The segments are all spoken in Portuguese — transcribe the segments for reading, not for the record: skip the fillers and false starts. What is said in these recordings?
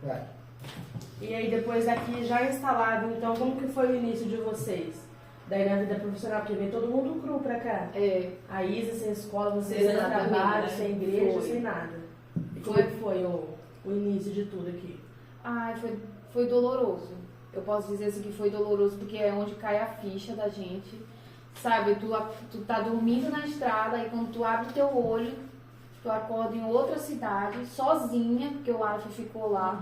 Vai. E aí depois daqui já instalado, então como que foi o início de vocês? Daí na vida profissional, porque vem todo mundo cru pra cá. É. A Isa sem escola, vocês sem Exatamente, trabalho, né? sem igreja, Foi. sem nada. E como é que foi o início de tudo aqui? Ai, foi doloroso. Eu posso dizer assim que foi doloroso porque é onde cai a ficha da gente. Sabe, tu tá dormindo na estrada e quando tu abre teu olho, tu acorda em outra cidade, sozinha, porque o Alfa ficou lá.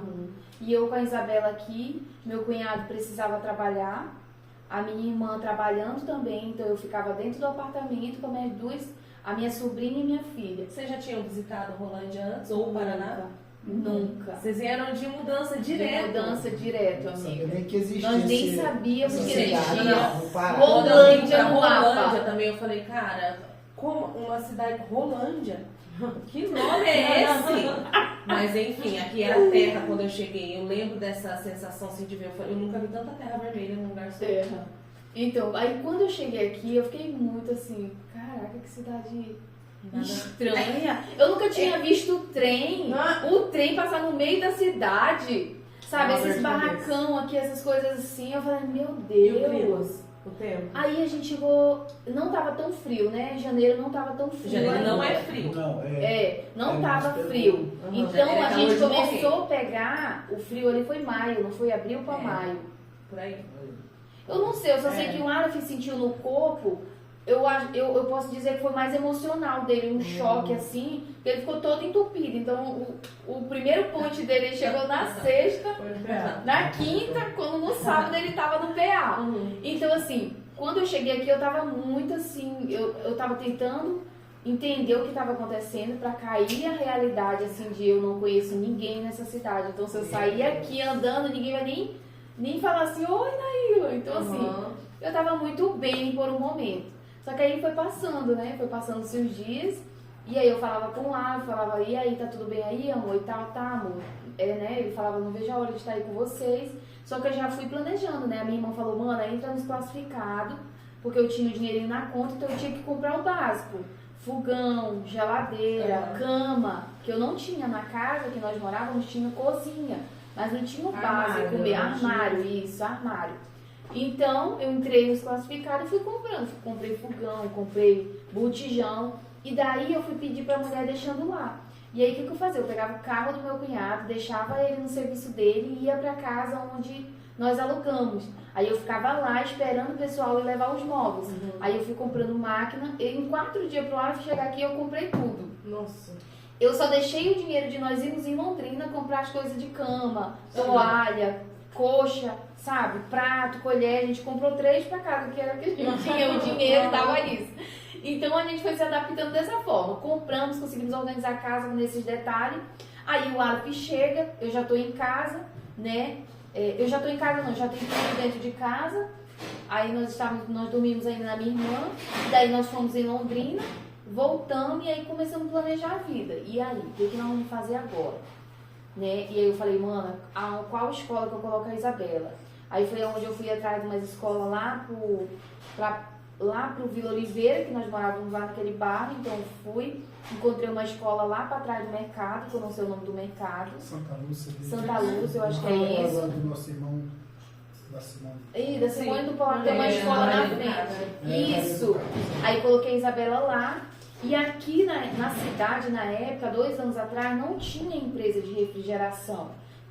E eu com a Isabela aqui, meu cunhado precisava trabalhar, a minha irmã trabalhando também, então eu ficava dentro do apartamento com as duas, a minha sobrinha e minha filha. Vocês já tinham visitado Rolândia antes ou o Paraná? Nunca. Vocês vieram de mudança direto. De mudança direto, Não sabia amiga. nem que existia. Nós nem sabíamos que existia. No Pará. Rolândia no Rolândia mapa. também, eu falei, cara, como uma cidade Rolândia? Que nome é esse? Mas enfim, aqui era terra quando eu cheguei. Eu lembro dessa sensação assim, de ver. Eu nunca vi tanta terra vermelha num lugar só. Terra. Então, aí quando eu cheguei aqui, eu fiquei muito assim, caraca, que cidade estranha. Eu nunca tinha visto o trem passar no meio da cidade. Sabe, esses barracão aqui, essas coisas assim. Eu falei, meu E o clima? Deus. O tempo? Aí a gente chegou, não tava tão frio, né? Janeiro não tava tão frio. Janeiro não ainda. é frio. Não, Não é tava mais frio. perto. Então Janeiro é a calor gente de começou a pegar o frio ali, foi maio, não foi abril pra É. maio. Por aí. Eu não sei, eu só sei que o Araf sentiu no corpo, eu posso dizer que foi mais emocional dele, um choque assim, que ele ficou todo entupido. Então o primeiro ponte dele ele chegou na sexta, Foi no PA. na quinta, quando no sábado ele tava no PA. Então assim, quando eu cheguei aqui eu tava muito assim, eu tava tentando entender o que estava acontecendo para cair a realidade assim de eu não conheço ninguém nessa cidade. Então se eu sair aqui andando, ninguém vai nem falar assim, oi Naila. Então assim, eu tava muito bem por um momento. Só que aí foi passando, né? Foi passando os dias. E aí eu falava com o Ar, falava, e aí, tá tudo bem aí, amor? E tal, tá, amor. Né? Ele falava, não vejo a hora de estar aí com vocês. Só que eu já fui planejando, né? A minha irmã falou, mano, entra nos classificados, porque eu tinha o dinheirinho na conta, então eu tinha que comprar o básico. Fogão, geladeira, cama, que eu não tinha na casa que nós morávamos, tinha cozinha. Mas não tinha o básico mesmo, armário. Então, eu entrei nos classificados e fui comprando. Comprei fogão, comprei botijão. E daí eu fui pedir pra mulher deixando lá. E aí, o que eu fazia? Eu pegava o carro do meu cunhado, deixava ele no serviço dele e ia pra casa onde nós alugamos. Aí eu ficava lá esperando o pessoal ir levar os móveis. Aí eu fui comprando máquina. E em 4 dias pro Araf chegar aqui, eu comprei tudo. Nossa. Eu só deixei o dinheiro de nós irmos em Londrina comprar as coisas de cama, toalha, coxa, sabe, prato, colher. A gente comprou 3 pra casa, que era o que a gente tinha, o dinheiro dava isso. Então a gente foi se adaptando dessa forma. Compramos, conseguimos organizar a casa nesses detalhes. Aí o Alp chega, eu já tô em casa, né? Eu já tô em casa não, já tenho tudo dentro de casa. Aí nós dormimos ainda na minha irmã. Daí nós fomos em Londrina. Voltamos e aí começamos a planejar a vida. E aí, o que nós vamos fazer agora? Né? E aí eu falei, mano, qual escola que eu coloco a Isabela? Aí foi onde eu fui atrás de umas escolas lá pro Vila Oliveira, que nós morávamos lá naquele bairro. Então eu fui, encontrei uma escola lá para trás do mercado, que eu não sei o nome do mercado. Santa Lúcia. Santa Lúcia, eu acho que é isso. Do nosso irmão, da Simone. E da Simone do Paulo tem uma escola na frente. Isso. Aí coloquei a Isabela lá. E aqui na cidade, na época, 2 anos atrás, não tinha empresa de refrigeração.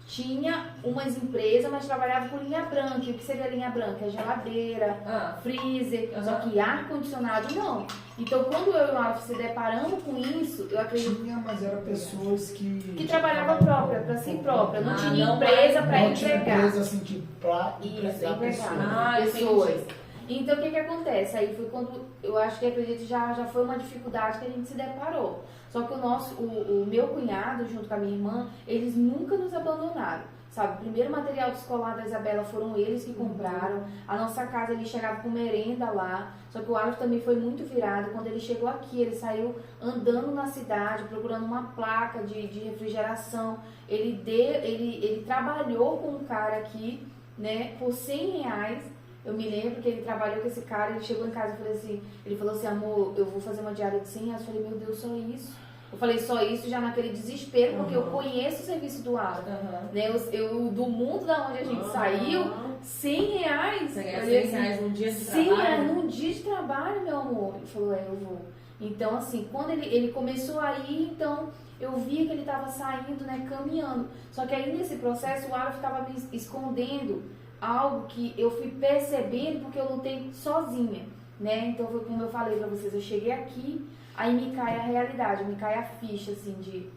Tinha umas empresas, mas trabalhava com linha branca. E o que seria linha branca? Geladeira, freezer, só que ar-condicionado não. Então, quando eu e o Alf se deparamos com isso, eu acredito... Tinha, mas eram pessoas que trabalhavam própria, para si própria. Não tinha empresa para não tinha empregar. empresa assim, tipo, pra Isso, empregar empregar pessoas. pessoas. Então, o que acontece? Aí foi quando, eu acho que acredito já foi uma dificuldade que a gente se deparou. Só que o meu cunhado, junto com a minha irmã, eles nunca nos abandonaram. Sabe, o primeiro material escolar da Isabela foram eles que compraram. A nossa casa, ele chegava com merenda lá. Só que o Alf também foi muito virado. Quando ele chegou aqui, ele saiu andando na cidade, procurando uma placa de refrigeração. Ele trabalhou com um cara aqui, né, por R$100. Eu me lembro que ele trabalhou com esse cara, ele chegou em casa e falou assim, ele falou assim, amor, eu vou fazer uma diária de R$100. Eu falei, meu Deus, só isso? Eu falei só isso já naquele desespero, porque eu conheço o serviço do Aleph. Né? Eu, do mundo da onde a gente saiu, R$100. Você ganha R$100 num dia de trabalho? Sim, num dia de trabalho, meu amor. Ele falou, eu vou. Então, assim, quando ele começou a ir, então eu via que ele estava saindo, né, caminhando. Só que aí nesse processo o Aleph estava me escondendo algo que eu fui percebendo porque eu lutei sozinha, né? Então foi como eu falei pra vocês, eu cheguei aqui, aí me cai a realidade, me cai a ficha, assim, de,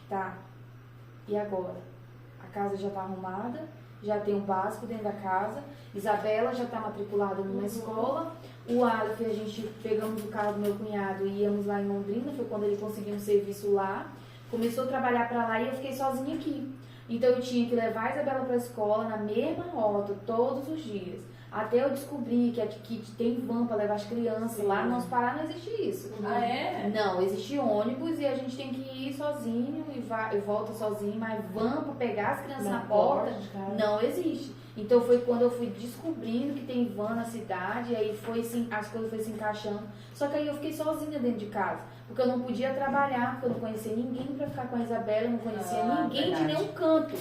tá, e agora? A casa já tá arrumada, já tem um básico dentro da casa, Isabela já tá matriculada numa escola, o Aleph, a gente pegamos o carro do meu cunhado e íamos lá em Londrina, foi quando ele conseguiu um serviço lá, começou a trabalhar pra lá e eu fiquei sozinha aqui. Então eu tinha que levar a Isabela para a escola na mesma rota, todos os dias. Até eu descobrir que aqui tem van para levar as crianças. Sim. Lá no nosso Pará não existe isso. Ah, é? Não, existe ônibus e a gente tem que ir sozinho e volta sozinho, mas van para pegar as crianças na porta não existe. Então foi quando eu fui descobrindo que tem van na cidade, e aí foi assim, as coisas foram se encaixando. Só que aí eu fiquei sozinha dentro de casa, porque eu não podia trabalhar, porque eu não conhecia ninguém para ficar com a Isabela, eu não conhecia ninguém de nenhum canto.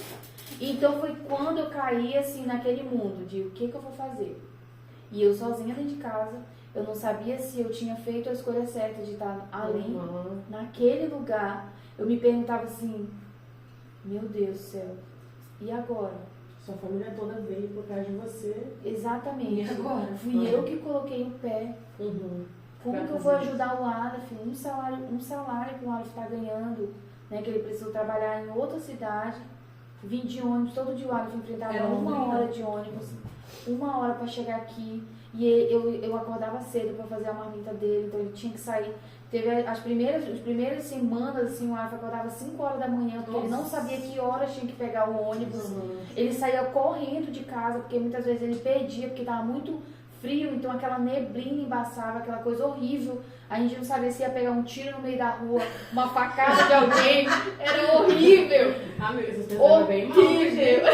Então foi quando eu caí assim naquele mundo de o que eu vou fazer. E eu sozinha dentro de casa, eu não sabia se eu tinha feito a escolha certa de estar além, naquele lugar. Eu me perguntava assim, meu Deus do céu, e agora? Sua família toda veio por causa de você. Exatamente. E agora? Fui eu que coloquei o pé. Como que eu vou ajudar o Aleph? Um salário que o Aleph está ganhando, né? Que ele precisou trabalhar em outra cidade, vir de ônibus, todo dia o Aleph enfrentava uma hora de ônibus, 1 hora para chegar aqui. E eu acordava cedo para fazer a marmita dele, então ele tinha que sair. Teve as primeiras semanas, assim, o Aleph acordava 5 horas da manhã, porque ele não sabia que horas tinha que pegar o ônibus. Ele saía correndo de casa, porque muitas vezes ele perdia, porque estava muito frio, então aquela neblina embaçava, aquela coisa horrível. A gente não sabia se ia pegar um tiro no meio da rua, uma facada de alguém. Era horrível. Horrível.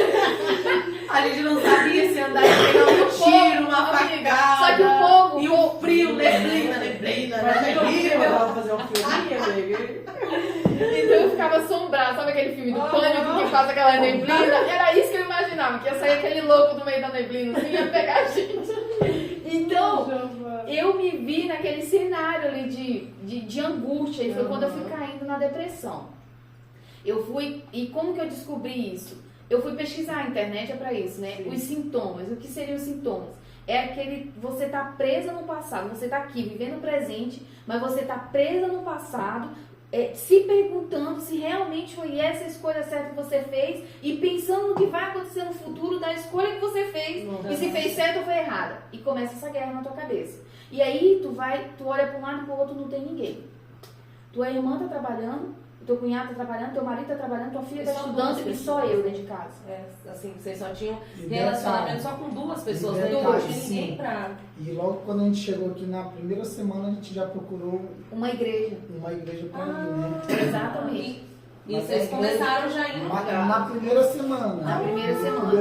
A gente não sabia se andar e pegar um tiro, uma facada. Só que o povo... E o frio, neblina. Vai fazer um filme, Então eu ficava assombrada. Sabe aquele filme do Pânico que faz aquela neblina? Era isso que eu imaginava, que ia sair aquele louco do meio da neblina, assim, ia pegar a gente. Então, eu me vi naquele cenário ali de angústia, e foi quando eu fui caindo na depressão. Eu fui, e como que eu descobri isso? Eu fui pesquisar, a internet é pra isso, né? Os sintomas. O que seriam os sintomas? É aquele, você tá presa no passado, você tá aqui vivendo o presente, mas você tá presa no passado, se perguntando se realmente foi essa a escolha certa que você fez e pensando no que vai acontecer no futuro da escolha que você fez e se fez certo ou foi errada. E começa essa guerra na tua cabeça. E aí tu olha para um lado e para o outro, não tem ninguém. Tua irmã tá trabalhando, teu cunhado tá trabalhando, teu marido tá trabalhando, tua filha tá estudando e só eu dentro de casa. Assim, vocês só tinham relacionamento só com 2 pessoas, E não detalhe, tinha ninguém pra... E logo quando a gente chegou aqui na primeira semana, a gente já procurou uma igreja pra ir, né? Exatamente. E vocês começaram já indo na primeira semana. Na primeira semana.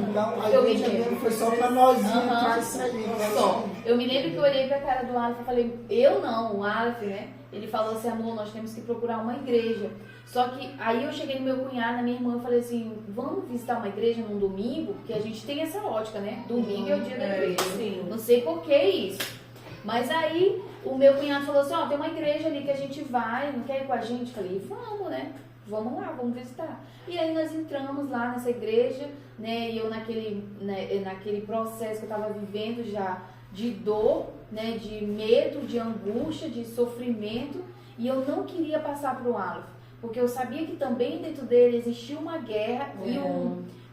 Então, a igreja mesmo foi só pra nós entrar e sair. Só. Eu me lembro que eu olhei pra cara do Aleph e falei, eu não, o Aleph, né? Ele falou assim, amor, nós temos que procurar uma igreja. Só que aí eu cheguei no meu cunhado, na minha irmã, e falei assim, vamos visitar uma igreja num domingo? Porque a gente tem essa ótica, né? Domingo é o dia da igreja. Sim. Não sei por que isso. Mas aí o meu cunhado falou assim, tem uma igreja ali que a gente vai, não quer ir com a gente? Eu falei, vamos, né? Vamos lá, vamos visitar. E aí nós entramos lá nessa igreja, né? E eu naquele processo que eu estava vivendo já de dor, né? De medo, de angústia, de sofrimento. E eu não queria passar para o Aleph, porque eu sabia que também dentro dele existia uma guerra e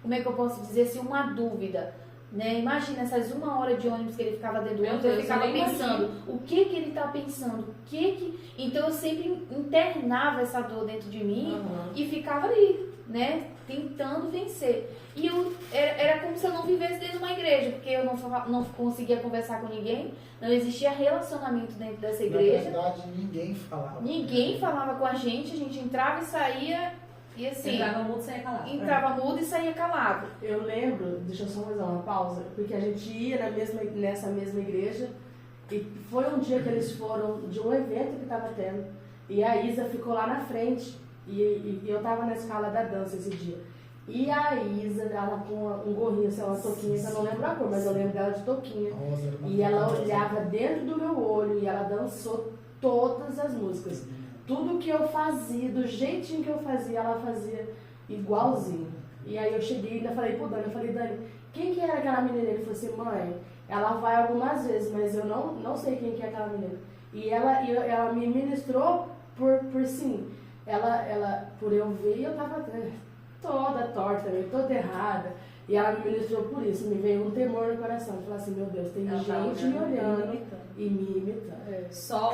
como é que eu posso dizer assim, uma dúvida. Né? Imagina essas 1 hora de ônibus que ele ficava dentro do ônibus, eu ficava pensando, o que ele está pensando, Então eu sempre internava essa dor dentro de mim e ficava ali, né? Tentando vencer. E era como se eu não vivesse dentro de uma igreja, porque eu não conseguia conversar com ninguém, não existia relacionamento dentro dessa igreja. Na verdade, ninguém falava. Ninguém falava com a gente entrava e saía. E assim, entrava mudo e saía calado. Entrava mudo e saía calado. Eu lembro, deixa eu só fazer uma pausa, porque a gente ia nessa mesma igreja e foi um dia que eles foram de um evento que estava tendo. E a Isa ficou lá na frente. E eu tava na escala da dança esse dia. E a Isa, ela com um gorrinho, assim, uma touquinha, que eu não lembro a cor, mas eu lembro dela de touquinha. E ela olhava dentro do meu olho e ela dançou todas as músicas. Tudo que eu fazia, do jeitinho que eu fazia, ela fazia igualzinho. E aí eu cheguei e ainda falei pro Dani, Dani, quem que era aquela menina? Ele falou assim, mãe, ela vai algumas vezes, mas eu não sei quem que é aquela menina. E ela me ministrou por sim. Ela, por eu ver, eu tava toda torta, toda errada. E ela me ministrou por isso, me veio um temor no coração. Eu falei assim, meu Deus, tem gente me olhando e me imitando. Só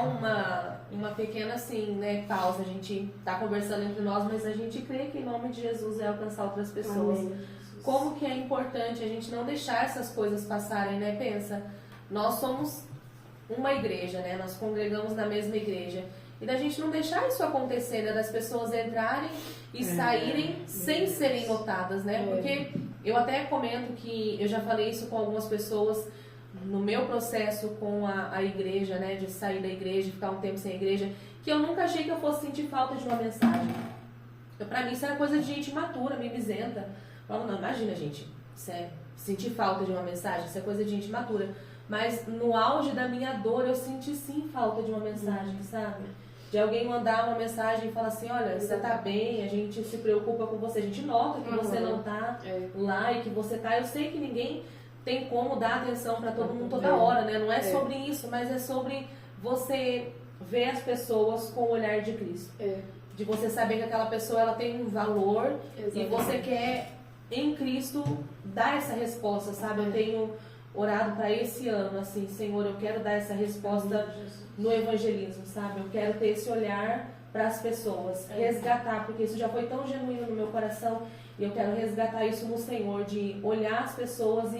uma pequena assim, né, pausa. A gente tá conversando entre nós, mas a gente crê que em nome de Jesus é alcançar outras pessoas. Amém. Como que é importante a gente não deixar essas coisas passarem, né? Pensa, nós somos uma igreja, né? Nós congregamos na mesma igreja. E da gente não deixar isso acontecer, né? Das pessoas entrarem e saírem sem serem notadas, né? Porque eu até comento que eu já falei isso com algumas pessoas no meu processo com a igreja, né? De sair da igreja, ficar um tempo sem a igreja, que eu nunca achei que eu fosse sentir falta de uma mensagem. Pra mim isso era coisa de gente imatura, mimizenta. Falando, não, imagina, gente, sério, sentir falta de uma mensagem, isso é coisa de gente imatura. Mas no auge da minha dor, eu senti sim falta de uma mensagem, sabe? De alguém mandar uma mensagem e falar assim, olha, você tá bem, a gente se preocupa com você, a gente nota que você não tá lá e que você tá. Eu sei que ninguém tem como dar atenção pra todo mundo toda hora, né? Não é sobre isso, mas é sobre você ver as pessoas com o olhar de Cristo. De você saber que aquela pessoa ela tem um valor e você quer, em Cristo, dar essa resposta, sabe? Eu tenho orado para esse ano, assim, Senhor, eu quero dar essa resposta no evangelismo, sabe? Eu quero ter esse olhar para as pessoas, resgatar, porque isso já foi tão genuíno no meu coração e eu quero resgatar isso no Senhor, de olhar as pessoas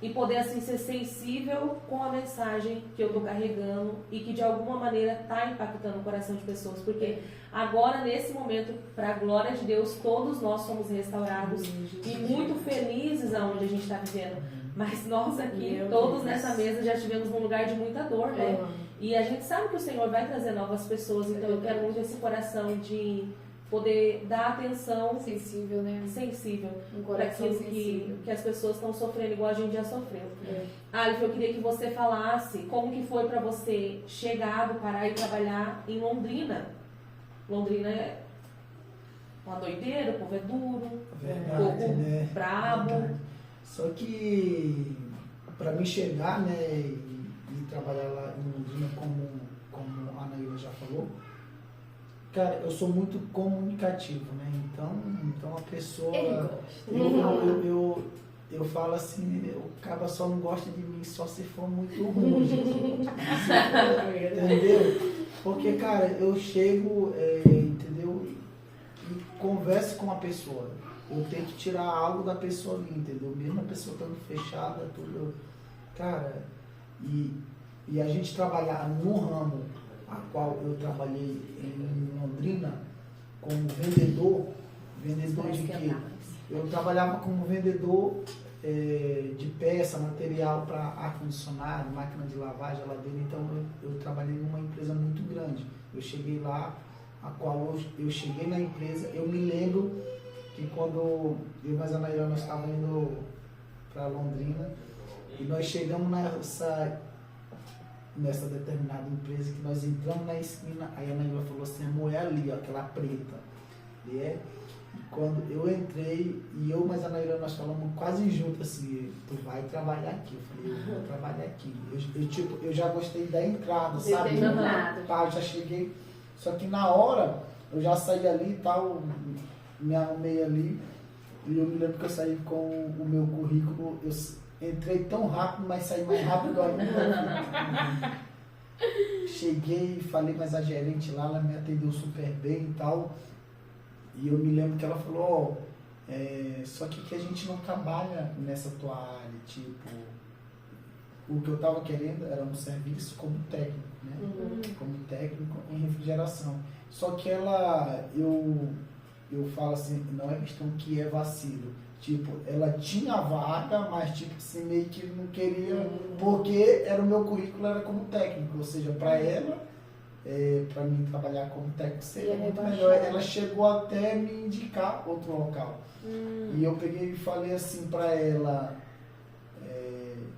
e poder, assim, ser sensível com a mensagem que eu tô carregando e que de alguma maneira tá impactando o coração de pessoas, porque agora, nesse momento, para a glória de Deus, todos nós somos restaurados e muito felizes aonde a gente está vivendo. Mas nós aqui, todos nessa mesa, já estivemos num lugar de muita dor, né? E a gente sabe que o Senhor vai trazer novas pessoas, então eu quero muito esse coração de poder dar atenção sensível, né? Sensível Um para coração aquilo sensível. que as pessoas estão sofrendo, igual a gente já sofreu. Aleph, eu queria que você falasse como que foi para você chegar do Pará e trabalhar em Londrina. Londrina é uma doideira, o povo é duro, um pouco brabo. Verdade. Só que para mim chegar, né, e trabalhar lá em Londrina, como a Anaíla já falou, cara, eu sou muito comunicativo, né? Então a pessoa. Eu falo assim, o cara só não gosta de mim só se for muito ruim, gente. Entendeu? Porque, cara, eu chego, entendeu? E converso com a pessoa. Eu tenho que tirar algo da pessoa ali, entendeu? Mesmo a pessoa estando fechada, tudo. Cara, e a gente trabalhar no ramo a qual eu trabalhei em Londrina como vendedor de quê? Eu trabalhava como vendedor de peça, material para ar-condicionado, máquina de lavar, geladeira. Então eu trabalhei numa empresa muito grande. Eu cheguei lá, a qual eu cheguei na empresa, eu me lembro que quando eu e a Anaíla nós estávamos indo para Londrina e nós chegamos nessa determinada empresa, que nós entramos na esquina, aí a Anaíla falou assim, amor, é ali, ó, aquela preta. E quando eu entrei, e eu e a Anaíla nós falamos quase junto assim, tu vai trabalhar aqui. Eu falei, eu vou trabalhar aqui. Eu já gostei da entrada, sabe? Tá, eu já cheguei, só que na hora eu já saí ali e tal, me arrumei ali, e eu me lembro que eu saí com o meu currículo, eu entrei tão rápido, mas saí mais rápido ainda. Cheguei e falei com a gerente lá, ela me atendeu super bem e tal. E eu me lembro que ela falou, só que aqui a gente não trabalha nessa tua área, tipo, o que eu tava querendo era um serviço como técnico, né? Como técnico em refrigeração. Só que eu falo assim, não é questão que é vacilo. Tipo, ela tinha vaga, mas tipo assim, meio que não queria, porque era o meu currículo era como técnico, ou seja, para ela para mim trabalhar como técnico seria muito melhor. Ela chegou até me indicar outro local. E eu peguei e falei assim para ela,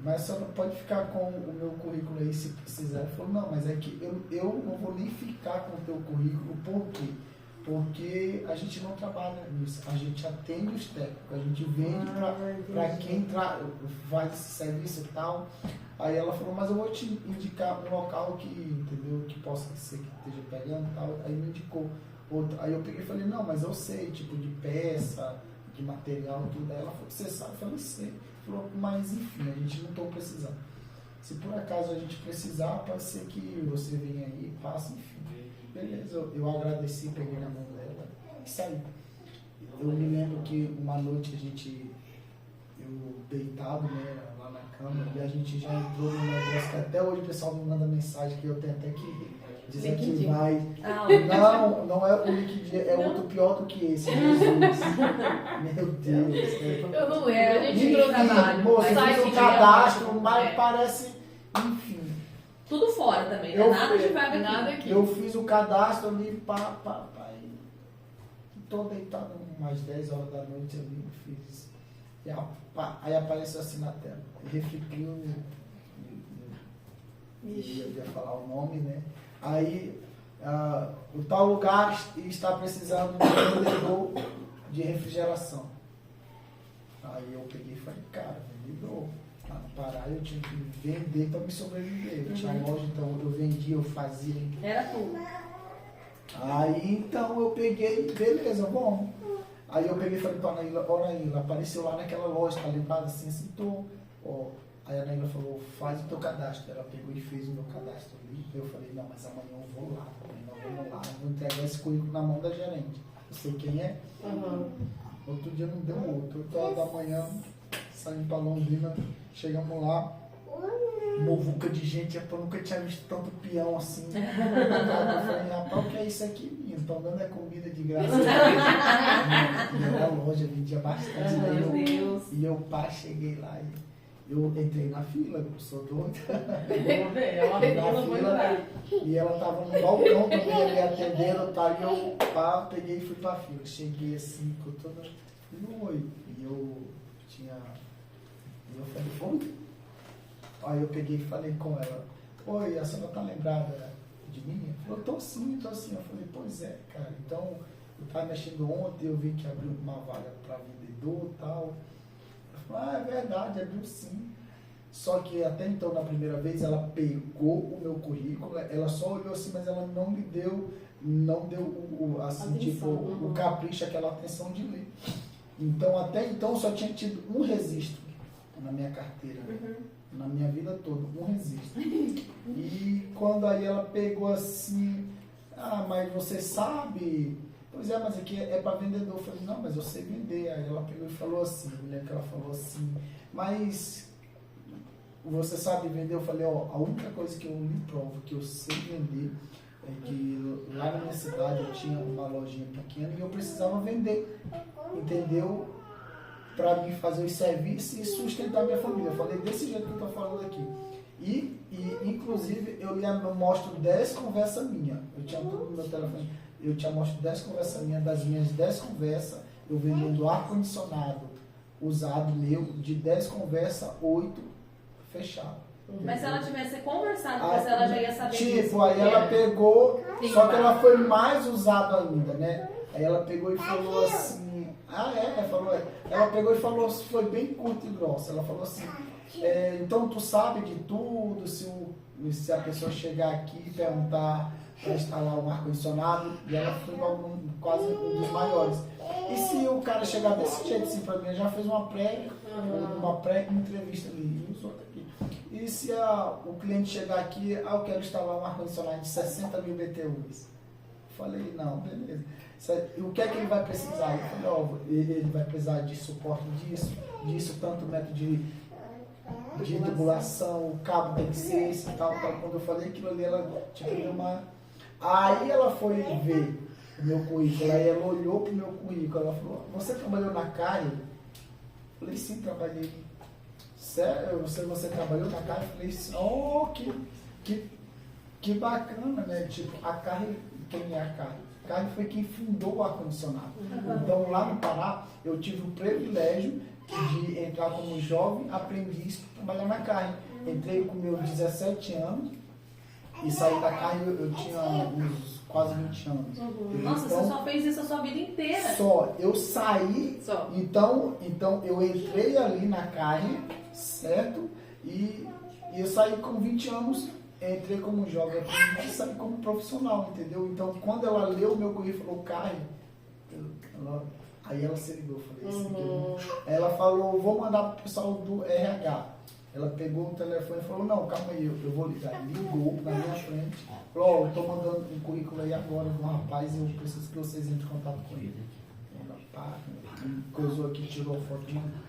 mas só não pode ficar com o meu currículo aí se precisar. Ela falou, não, mas é que eu não vou nem ficar com o teu currículo, por quê? Porque a gente não trabalha nisso, a gente atende os técnicos, a gente vende para quem faz esse serviço e tal. Aí ela falou, mas eu vou te indicar um local que, entendeu, que possa ser que esteja pegando e tal. Aí me indicou outro. Aí eu peguei e falei, não, mas eu sei, tipo, de peça, de material, tudo. Aí ela falou, você sabe? Eu falei, sei. Falou, mas enfim, a gente não está precisando. Se por acaso a gente precisar, pode ser que você venha aí, passe, enfim. Beleza, eu agradeci, peguei na mão dela e saí. Eu me lembro que uma noite eu deitado, né, lá na cama, e a gente já entrou num negócio que até hoje o pessoal me manda mensagem que eu tenho até que dizer que vai. Não é o LinkedIn, é outro pior do que esse, Jesus. Meu Deus. Eu não lembro, a gente entrou na trabalho. Moça, fiz um cadastro, mas parece, enfim. Tudo fora também, né? Nada de vaga aqui. Nada aqui. Eu fiz o cadastro ali, e tô deitado umas 10 horas da noite ali, fiz. Aí apareceu assim na tela, refletiu, eu ia falar o nome, né? Aí, o tal lugar está precisando de um vendedor de refrigeração. Aí eu peguei e falei, cara, vendedor. Lá no Pará eu tinha que vender para me sobreviver. Eu tinha loja, então eu vendia, eu fazia. Era tudo. Aí então eu peguei, beleza, bom. Aí eu peguei e falei para a Anaíla, ó Anaíla, apareceu lá naquela loja, tá lembrada assim, tô. Ó. Aí a Anaíla falou, faz o teu cadastro. Ela pegou e fez o meu cadastro ali. Eu falei, não, mas amanhã eu vou lá, vamos lá, vou entregar esse currículo na mão da gerente. Eu sei quem é. Outro dia não deu outro. 8 horas da manhã, saímos para Londrina, chegamos lá, movuca de gente, eu nunca tinha visto tanto peão assim. Eu falei, rapaz, o que é isso aqui, menino? Estão dando comida de graça. E na loja vendia bastante. Meu Deus. E eu, pá, cheguei lá e eu entrei na fila, eu sou doida. Ela foi lá. E ela tava no balcão também ali atendendo, tá? E eu, pá, peguei e fui pra fila. Cheguei assim, com toda. Oi. E eu falei, oi? Aí eu peguei e falei com ela, oi, a senhora tá lembrada de mim? Ela falou, tô sim. Eu falei, pois é, cara, então eu tava mexendo ontem, eu vi que abriu uma vaga para vendedor e tal. Ela falou, é verdade, abriu sim. Só que até então, na primeira vez, ela pegou o meu currículo, ela só olhou assim, mas ela não me deu, assim, tipo, o capricho, aquela atenção de ler. Então, até então, só tinha tido um registro na minha carteira, na minha vida toda, um registro. E quando aí ela pegou assim, mas você sabe? Pois é, mas aqui é para vendedor. Eu falei, não, mas eu sei vender. Aí ela pegou e falou assim, eu lembro que ela falou assim, mas você sabe vender? Eu falei, ó, a única coisa que eu lhe provo que eu sei vender é que lá na minha cidade eu tinha uma lojinha pequena e eu precisava vender, entendeu? Para mim fazer os serviços e sustentar minha família. Eu falei desse jeito que eu estou falando aqui. E inclusive, eu mostro 10 conversas minhas. Eu tinha tudo no meu telefone. Eu te mostro 10 conversas minhas, das minhas 10 conversas, eu vendendo ar-condicionado usado meu, de 10 conversas, 8 fechado. Mas se ela tivesse conversado com você, ela já ia saber disso. Tipo, aí ela pegou, só que ela foi mais usado ainda, né? Aí ela pegou e falou assim, ela pegou e falou, foi bem curto e grosso. Ela falou assim, então tu sabe de tudo, se a pessoa chegar aqui e perguntar para instalar um ar-condicionado, e ela foi quase um dos maiores. E se o cara chegar desse jeito assim para mim, já fez uma pré-entrevista ali, e os outros aqui. E se o cliente chegar aqui, eu quero instalar um ar-condicionado de 60 mil BTUs. Falei, não, beleza. O que é que ele vai precisar? Eu falei, ele vai precisar de suporte disso, tanto método de tubulação, o cabo tem que ser esse e tal. Quando eu falei aquilo ali, ela deu uma... Aí ela foi ver o meu currículo, aí ela olhou pro meu currículo, ela falou, você trabalhou na CAI? Eu falei, sim, trabalhei. Sério? Você trabalhou na CAI? Eu falei, que que bacana, né? Tipo, a Carre, quem é a Carre? A Carre foi quem fundou o ar-condicionado. Então, lá no Pará, eu tive o privilégio de entrar como jovem aprendiz para trabalhar na Carre. Entrei com meus 17 anos e saí da Carre, eu tinha uns quase 20 anos. Nossa, então, você só fez isso a sua vida inteira. Só, eu saí, Só. então eu entrei ali na Carre, certo? E eu saí com 20 anos, entrei como jovem aprendiz e saí como profissional, entendeu? Então, quando ela leu o meu currículo e falou, Carre, aí ela se ligou, eu falei assim, ela falou, vou mandar pro pessoal do RH. Ela pegou o telefone e falou, não, calma aí, eu vou ligar. Ligou na minha frente, falou, eu tô mandando um currículo aí agora de um rapaz e eu preciso que vocês entrem em contato com ele. Ela, pá, coisou aqui, tirou foto, mandou.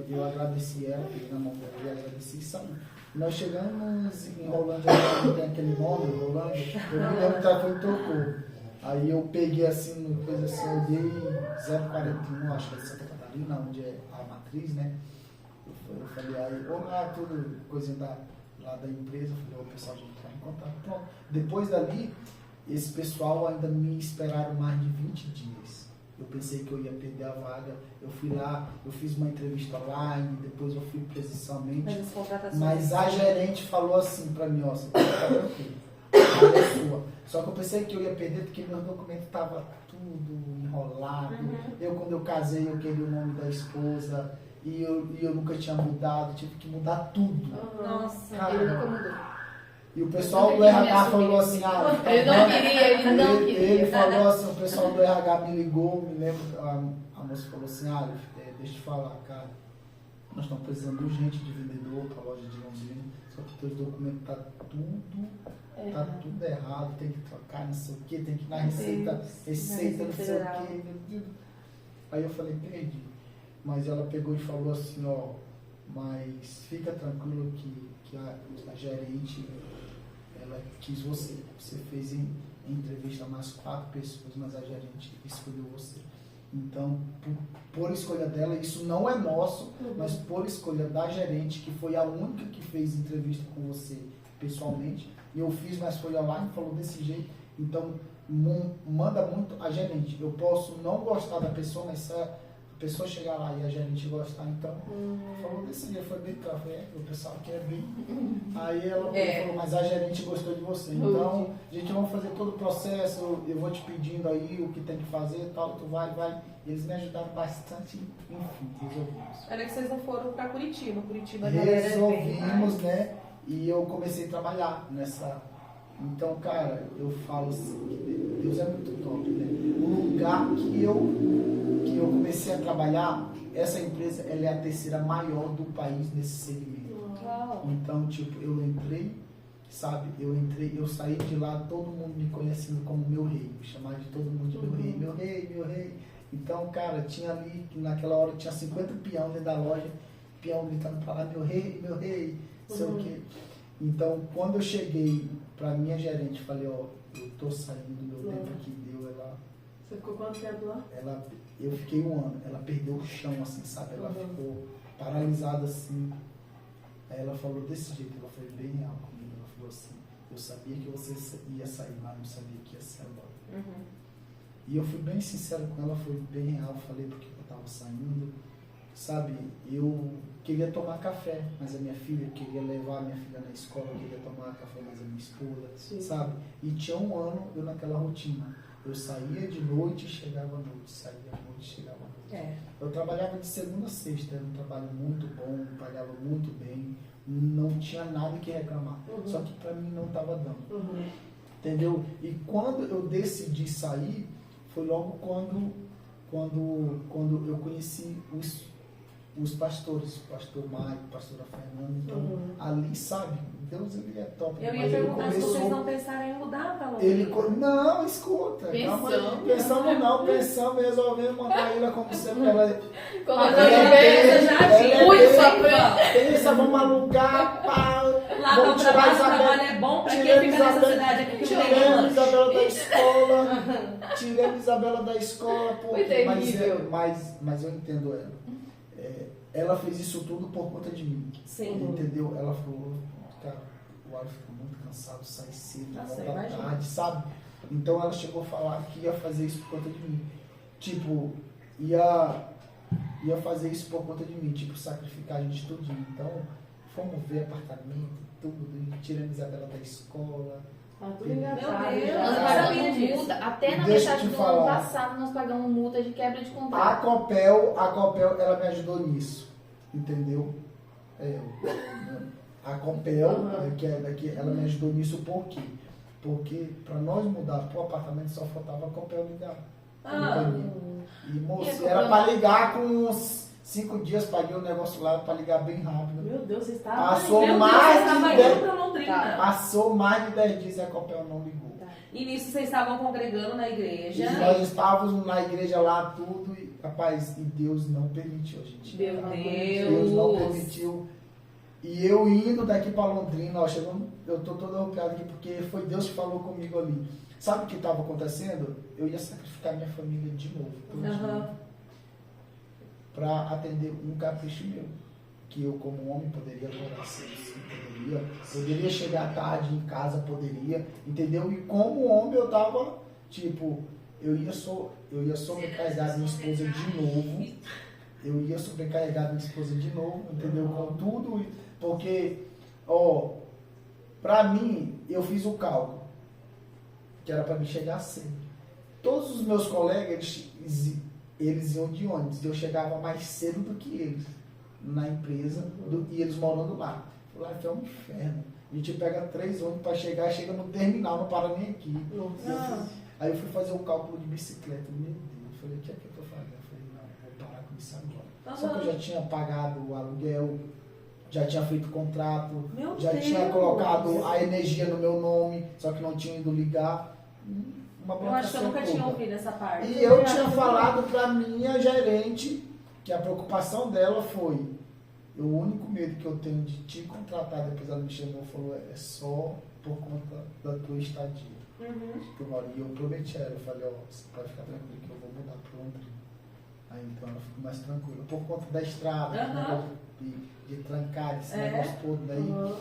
Eu agradeci ela, peguei na mão dela e agradeci e saí. Nós chegamos em Rolândia, não tem aquele nome, Rolândia, eu me lembro que ela foi e trocou. Aí eu peguei assim, coisa assim, eu dei 041, acho que é de Santa Catarina, onde é a matriz, né? Eu falei, aí, olá, tudo, coisa lá da empresa, eu falei, o pessoal já entrar em contato. Pronto. Depois dali, esse pessoal ainda me esperaram mais de 20 dias. Eu pensei que eu ia perder a vaga, eu fui lá, eu fiz uma entrevista online, depois eu fui presencialmente, mas a gerente falou assim pra mim, ó, você pode ficar tranquilo, a é sua. Só que eu pensei que eu ia perder porque meu documento estava tudo enrolado. Quando eu casei, eu queria o nome da esposa, e eu nunca tinha mudado, tive que mudar tudo. Nossa, cara, Ele nunca mudou. E o pessoal do RH falou assim, Ele não queria, ele não queria. Ele falou assim, o pessoal do RH me ligou, me lembro, a moça falou assim, deixa eu te falar, cara, nós estamos precisando urgente de vendedor para a loja de Londrina, só que o teu documento tá tudo errado, tem que trocar, não sei o que, tem que ir na receita, não sei o que, meu Deus. Aí eu falei, perdi. Mas ela pegou e falou assim, ó, mas fica tranquilo que a gerente, ela quis você. Você fez em entrevista mais 4 pessoas, mas a gerente escolheu você. Então, por escolha dela, isso não é nosso, mas por escolha da gerente, que foi a única que fez entrevista com você pessoalmente, e eu fiz, mas foi online, falou desse jeito. Então, manda muito a gerente. Eu posso não gostar da pessoa, mas se a pessoa chegar lá e a gerente gostar, então, falou desse jeito, foi bem claro, o pessoal quer bem. Aí ela falou, mas a gerente gostou de você. Então, a gente vai fazer todo o processo, eu vou te pedindo aí o que tem que fazer, tal, tu vai. Eles me ajudaram bastante, enfim, resolvimos. Era que vocês não foram pra Curitiba. Resolvimos, né? E eu comecei a trabalhar nessa. Então, cara, eu falo assim, Deus é muito top, né? O lugar que eu comecei a trabalhar, essa empresa, ela é a 3ª maior do país nesse segmento. Então, tipo, eu entrei, sabe? Eu saí de lá, todo mundo me conhecendo como meu rei, me chamava de todo mundo de meu rei. Então, cara, tinha ali, naquela hora, tinha 50 peão dentro da loja, peão gritando pra lá, meu rei, não sei o quê. Então, quando eu cheguei pra minha gerente, falei, ó, eu tô saindo, meu tempo aqui deu, ela... Você ficou quanto tempo lá? Eu fiquei 1 ano, ela perdeu o chão, assim, sabe? Ela ficou paralisada, assim. Aí ela falou desse jeito, ela foi bem real comigo, ela falou assim, eu sabia que você ia sair, mas não sabia que ia ser agora. E eu fui bem sincero com ela, foi bem real, falei porque eu tava saindo, sabe? Eu queria tomar café, mas a minha filha, queria levar a minha filha na escola, eu queria tomar café, mas a minha esposa, sabe? E tinha 1 ano eu naquela rotina. Eu saía de noite e chegava à noite, saía à noite e chegava à noite. Eu trabalhava de segunda a sexta, era um trabalho muito bom, pagava muito bem, não tinha nada que reclamar. Só que pra mim não estava dando. Entendeu? E quando eu decidi sair, foi logo quando eu conheci os pastores, o pastor Mário, a pastora Fernanda. Então, ali, sabe, Deus, ele é top. Eu ia perguntar se vocês não pensaram em mudar pra Londrina. Não, escuta. Pensamos, resolvemos mandar ela como sempre. Pensa, vamos alugar, pá. Lá o trabalho é bom pra quem fica nessa cidade aqui. Tiramos Isabela da escola. Tiramos Isabela da escola. Mas eu entendo ela. Ela fez isso tudo por conta de mim. Sim. Entendeu? Ela falou, cara, o Alisson fica muito cansado, sai cedo, Nossa, volta imagina. tarde, sabe? Então ela chegou a falar que ia fazer isso por conta de mim. Tipo, ia fazer isso por conta de mim, tipo, sacrificar a gente tudinho. Então, fomos ver apartamento, tudo, e tirando a Isabela da escola. Tá tudo engatado. Meu Deus, já. Nós eu pagamos sabia disso. multa, até na Deixa eu metade te do ano falar. passado nós pagamos multa de quebra de A contrato. Copel, ela me ajudou nisso, entendeu? A Copel, ela me ajudou nisso por quê? Porque para nós mudar para o apartamento só faltava a Copel ligar. E moço, E a era Copel- para ligar com uns 5 dias, paguei o negócio lá para ligar bem rápido. Meu Deus, você está... Passou Meu Deus, mais você tava de indo 10 pra Londrina. Passou mais de 10 dias e a Copel não ligou. E nisso vocês estavam congregando na E igreja. nós estávamos na igreja lá, tudo, e, rapaz, e Deus não permitiu, gente. Meu Deus não Deus. permitiu. E eu indo daqui para Londrina, ó, chegando, eu tô todo arrepiado aqui porque foi Deus que falou comigo ali. Sabe o que estava acontecendo? Eu ia sacrificar minha família de novo, para atender um capricho meu. Que eu, como homem, poderia adorar Deus, poderia chegar tarde em casa, poderia, entendeu? E como homem eu tava, tipo, eu ia sobrecarregar minha esposa de novo. Eu ia sobrecarregar minha esposa de novo, entendeu? Com tudo, porque, ó, pra mim, eu fiz o cálculo, que era pra mim chegar cedo. Todos os meus colegas, eles iam de ônibus, eu chegava mais cedo do que eles, na empresa, e eles morando lá. Lá é um inferno. A gente pega 3 ônibus pra chegar, chega no terminal, não para nem aqui. Aí eu fui fazer o cálculo de bicicleta, meu Deus, eu falei, o que é que eu tô fazendo? Eu falei, não, vou parar com isso agora. Só que eu já tinha pagado o aluguel, já tinha feito contrato, Meu já Deus. tinha colocado a energia no meu nome, só que não tinha ido ligar. Uma Eu acho que eu nunca burocracia tinha toda. ouvido essa parte. E eu tinha falado pra minha gerente que a preocupação dela foi: o único medo que eu tenho de te contratar, depois ela me chamou e falou, é só por conta da tua estadia. E eu prometi a ela, eu falei, ó, você pode ficar tranquilo que eu vou mudar para Londrina. Aí então ela ficou mais tranquila, por conta da estrada, de trancar esse negócio todo daí.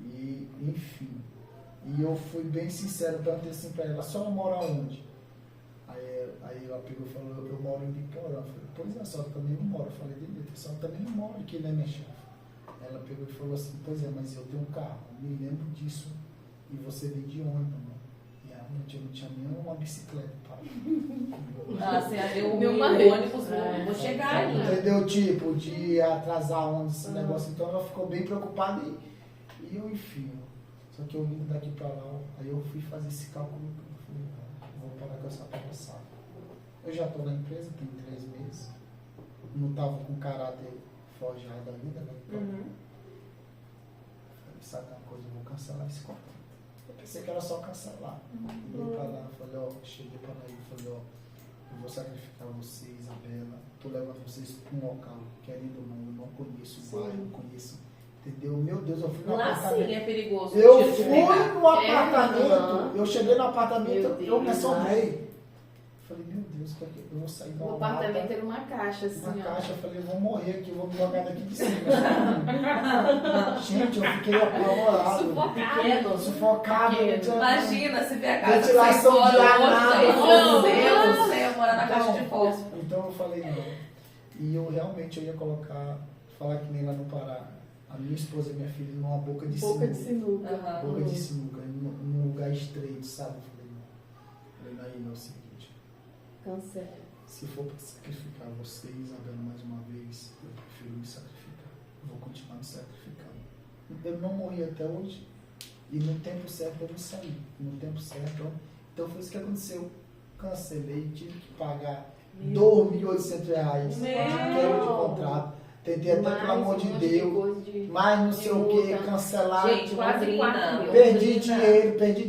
E enfim. E eu fui bem sincero, perguntei assim pra ela, a senhora mora onde? Aí ela pegou e falou, eu moro em Biporã. Eu falei, pois é, a senhora também não mora. Eu falei, a senhora também não mora aqui, né, minha chefe? Ela pegou e falou assim, pois é, mas eu tenho um carro, eu me lembro disso. E você veio de ônibus, mano. E realmente eu não tinha nenhuma bicicleta para Você abriu o Meu meu marido. ônibus, vou chegar aí. entendeu? Tipo, de atrasar ônibus, esse negócio. Então ela ficou bem preocupada e eu, enfim. Só que eu indo daqui pra lá, aí eu fui fazer esse cálculo. Eu falei, vou parar com essa palhaçada. Eu já tô na empresa, tem 3 meses. Não tava com caráter forjado ainda, né? Falei, sabe uma coisa, eu vou cancelar esse contrato. Eu pensei que era só cancelar. Liguei pra lá, falei, ó, cheguei pra lá e falei, ó, eu vou sacrificar você, Isabela, tô levando vocês pra um local, querendo ou não, eu não conheço o bairro, não conheço, entendeu? Meu Deus, eu fui no Lá apartamento. sim é perigoso. Eu tiro de fui pegar. no apartamento, eu cheguei no apartamento, Meu eu me Deus, assombrei. Falei, meu Deus, eu vou sair da O apartamento era uma caixa, assim, uma ó. caixa, eu falei, eu vou morrer aqui, vou me jogar daqui de cima. Gente, eu fiquei apavorado. Sufocado. Imagina se vier a casa Ventilação de 6 de ar, nada. Meu Deus do céu, morar na caixa de fósforo. Então eu falei, não. E eu realmente eu ia falar que nem lá no Pará, a minha esposa e minha filha numa boca de Boca de sinuca. sinuca. Boca de sinuca, num lugar estreito, sabe? Eu falei, não. Falei, não é o seguinte. Cancela. Se for para sacrificar você, Isabela, mais uma vez, eu prefiro me sacrificar. Eu vou continuar me sacrificando. Eu não morri até hoje. E no tempo certo eu vou sair. No tempo certo. Então foi isso que aconteceu. Cancelei, tive que pagar R$2.800 de quebra de contrato. Tentei até, pelo amor de Deus, mas não sei o que, cancelar. Gente, Quase Londrina. 4 mil. Perdi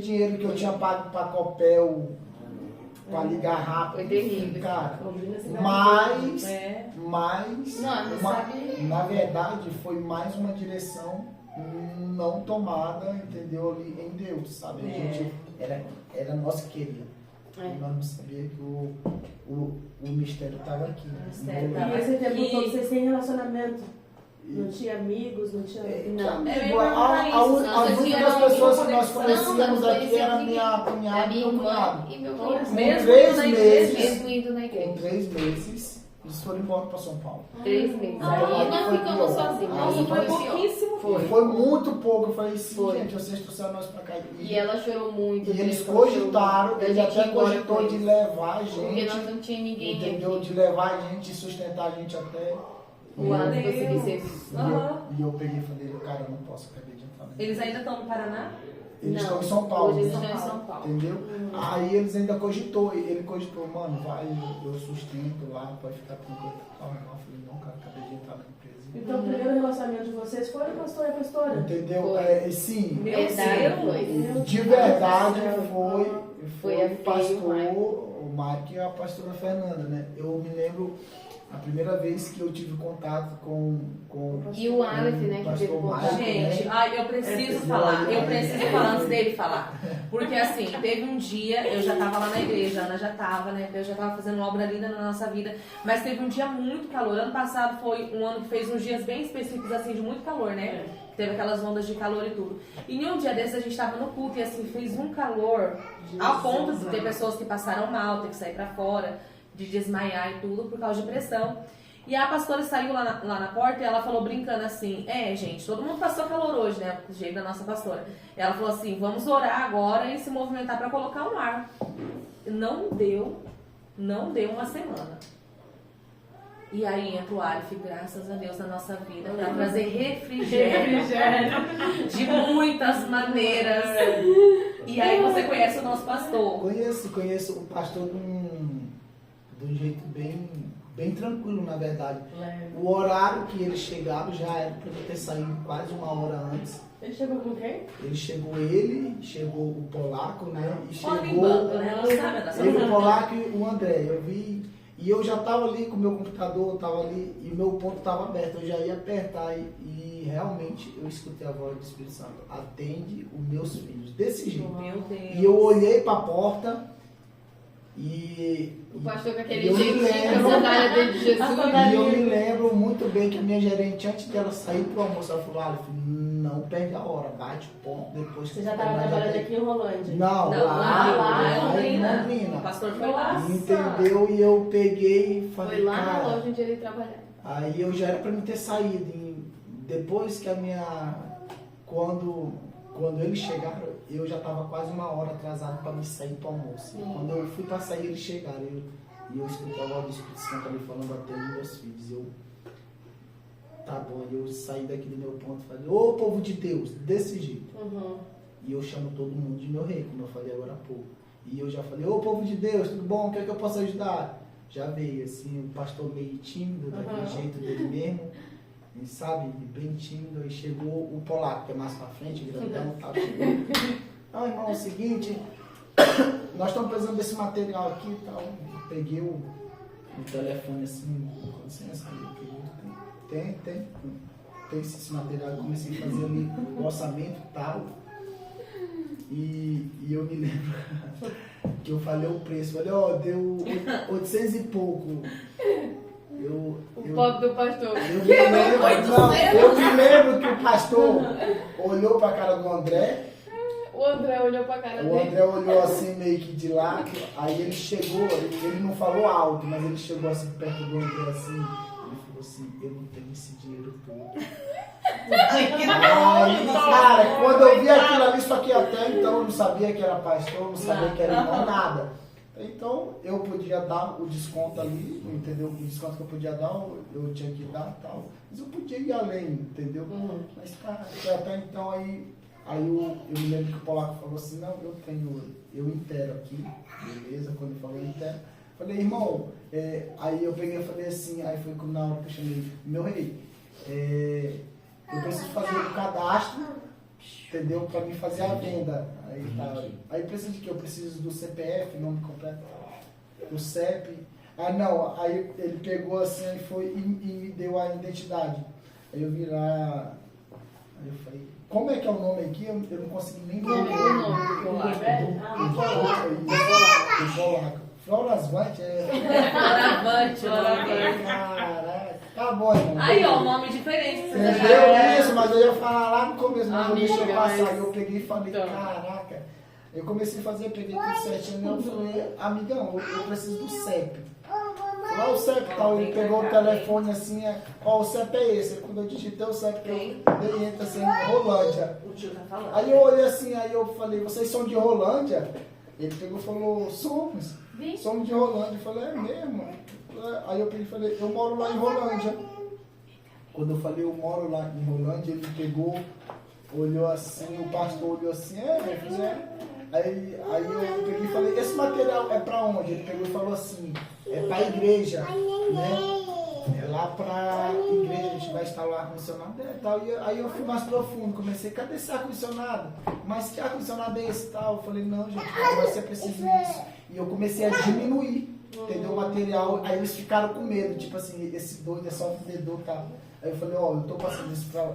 dinheiro que eu tinha pago para a Copel, para ligar rápido. Foi terrível. Enfim, cara. Mas... Mas, Não, sabe... na verdade, foi mais uma direção não tomada, entendeu, ali em Deus, sabe? A gente, era nós que queríamos. E nós não sabíamos que o mistério estava aqui. Né? E esse tempo todo vocês têm relacionamento? Não tinha amigos, não tinha... Não. Amigo, as únicas pessoas que nós conhecíamos aqui era minha cunhada e meu cunhado. E meu cunhado. Mesmo três indo na meses. igreja. Mesmo indo na igreja. Com 3 meses, eles foram embora para São Paulo. 3 meses. Ah, Aí não foi ficamos pior. sozinhos. Aí Aí Foi foi pior. pouquíssimo. Foi muito pouco. Eu falei, sim, Foi. gente, vocês trouxeram nós para cá. E ela chorou muito. E eles Deus, cogitaram, chorou. ele A gente até ia embora cogitou com de eles. levar a Porque gente, nós não tinha ninguém entendeu? aqui. De levar a gente, de sustentar a gente até... O ano conseguir ser. E eu peguei e falei, cara, eu não posso, acabei de entrar. Eles ainda estão no Paraná? Eles Não, estão em São Paulo, hoje eles né? estão em São Paulo. Entendeu? Aí eles ainda cogitou, ele cogitou, mano, vai, eu sustento lá, pode ficar tranquilo. Eu falei, não, cara, acabei de entrar na empresa. Então o primeiro relacionamento de vocês foi o pastor e a pastora? Entendeu? Foi. Sim, Verdade, foi. de verdade Foi a o pastor, Fê e o o Mike e a pastora Fernanda, né? Eu me lembro a primeira vez que eu tive contato com E o Aleph, né, que pastor teve contato. Mike, Gente, né? ai, eu preciso falar, antes dele falar. Porque assim, teve um dia, eu já tava lá na igreja, a Ana já tava, né? Eu já tava fazendo uma obra linda na nossa vida, mas teve um dia muito calor. Ano passado foi um ano que fez uns dias bem específicos, assim, de muito calor, né? Teve aquelas ondas de calor e tudo. E em um dia desses a gente tava no culto e assim, fez um calor ao ponto de ter pessoas que passaram mal, ter que sair pra fora, de desmaiar e tudo por causa de pressão. E a pastora saiu lá na porta e ela falou brincando assim, gente, todo mundo passou calor hoje, né, do jeito da nossa pastora. Ela falou assim, vamos orar agora e se movimentar para colocar um ar. Não deu uma semana. E aí entra o Aleph, graças a Deus, na nossa vida, para trazer refrigério de muitas maneiras. E aí você conhece o nosso pastor. Conheço o pastor de um jeito bem tranquilo, na verdade. O horário que ele chegava já era para ele ter saído quase uma hora antes. Ele chegou com quem? Chegou o Polaco, né? E Fala em chegou bando, né? Ela sabe da sua ele, o vida. Polaco e o André. Eu vi, e eu já estava ali com o meu computador, estava ali, e meu ponto estava aberto. Eu já ia apertar e realmente eu escutei a voz do Espírito Santo. Atende os meus filhos. Desse jeito. Meu Deus. E eu olhei para a porta e... O pastor com aquele eu me jeitinho, com a lembro- sandália dele de Jesus. E eu me lembro muito bem que a minha gerente, antes dela sair pro almoço, ela falou, Aleph, não perde a hora, bate o ponto, depois que Você já estava trabalhando aqui em Rolândia? Não, Não, lá em em Londrina. O pastor foi lá. Entendeu? E eu peguei e falei, Foi lá na cara, loja onde ele trabalhava. aí eu já era pra mim ter saído. E depois que quando eles chegaram, eu já estava quase uma hora atrasado para me sair para o almoço. Quando eu fui para sair, eles chegaram. E eu escutei a voz do Espírito Santo ali falando até os meus filhos. Tá bom, eu saí daqui do meu ponto e falei, ô povo de Deus, desse jeito. E eu chamo todo mundo de meu rei, como eu falei agora há pouco. E eu já falei, ô povo de Deus, tudo bom? O que é que eu posso ajudar? Já veio assim, o pastor meio tímido, daquele jeito dele mesmo. E sabe, bem tímido, aí chegou o Polaco, que é mais pra frente, grandão, tá chegando. Ah, irmão, é o seguinte, nós estamos precisando desse material aqui e tal. Eu peguei o telefone assim, com licença, eu peguei, tem esse material, eu comecei a fazer ali o orçamento e tal. E eu me lembro que eu falei o preço, falei, deu 800 e pouco. O pobre do pastor. Eu me lembro que o pastor olhou para a cara do André. O André olhou pra cara O dele. André olhou assim meio que de lado. Aí ele chegou, ele não falou alto, mas ele chegou assim perto do André assim. Ele falou assim, eu não tenho esse dinheiro todo. Aí, cara, quando eu vi aquilo ali, só que até então eu não sabia que era pastor, não sabia que era irmão, nada. Então eu podia dar o desconto ali, entendeu? O desconto que eu podia dar, eu tinha que dar e tal. Mas eu podia ir além, entendeu? Mas cara, até então aí eu me lembro que o Polaco falou assim, não, eu inteiro aqui, beleza? Quando ele falou inteiro, falei, irmão, aí eu peguei e falei assim, aí foi na hora que eu chamei, meu rei, eu preciso fazer o cadastro, entendeu? Para me fazer a venda. Aí precisa de quê? Eu preciso do CPF, nome completo, do CEP. Aí ele pegou assim e foi e me deu a identidade. Aí eu vi lá, aí eu falei, como é que é o nome aqui? Eu não consegui nem ver o nome. Polaco. Floras White Floravante. Caraca, tá bom, irmão. Aí, ó, um nome diferente que você já Entendeu isso? Mas eu ia falar lá no começo, mas eu Amiga, deixei passar. mas- Eu peguei e falei, Então. caraca. Eu comecei a fazer, peguei tudo certinho. Eu falei, amigão, eu preciso do CEP. Lá o CEP e tal, ele pegou o telefone assim, ó, o CEP é esse. Quando eu digitei o CEP, eu dei enter assim, Rolândia. O tio tá falando. Aí eu olhei assim, aí eu falei, vocês são de Rolândia? Ele pegou e falou, somos de Rolândia. Eu falei, é mesmo? Aí eu peguei e falei, eu moro lá em Rolândia. Quando eu falei, eu moro lá em Rolândia, ele pegou, olhou assim, o pastor olhou assim, meu filho, Aí eu peguei e falei, esse material é pra onde? Ele pegou e falou assim, é pra igreja, né? É lá pra igreja, a gente vai instalar ar-condicionado e tal. E aí eu fui mais profundo, comecei, cadê esse ar-condicionado? Mas que ar-condicionado é esse tal? Eu falei, não, gente, você precisa disso. E eu comecei a diminuir, entendeu? O material, aí eles ficaram com medo, tipo assim, esse doido é só vendedor e tal. Aí eu falei, ó, eu tô passando isso pra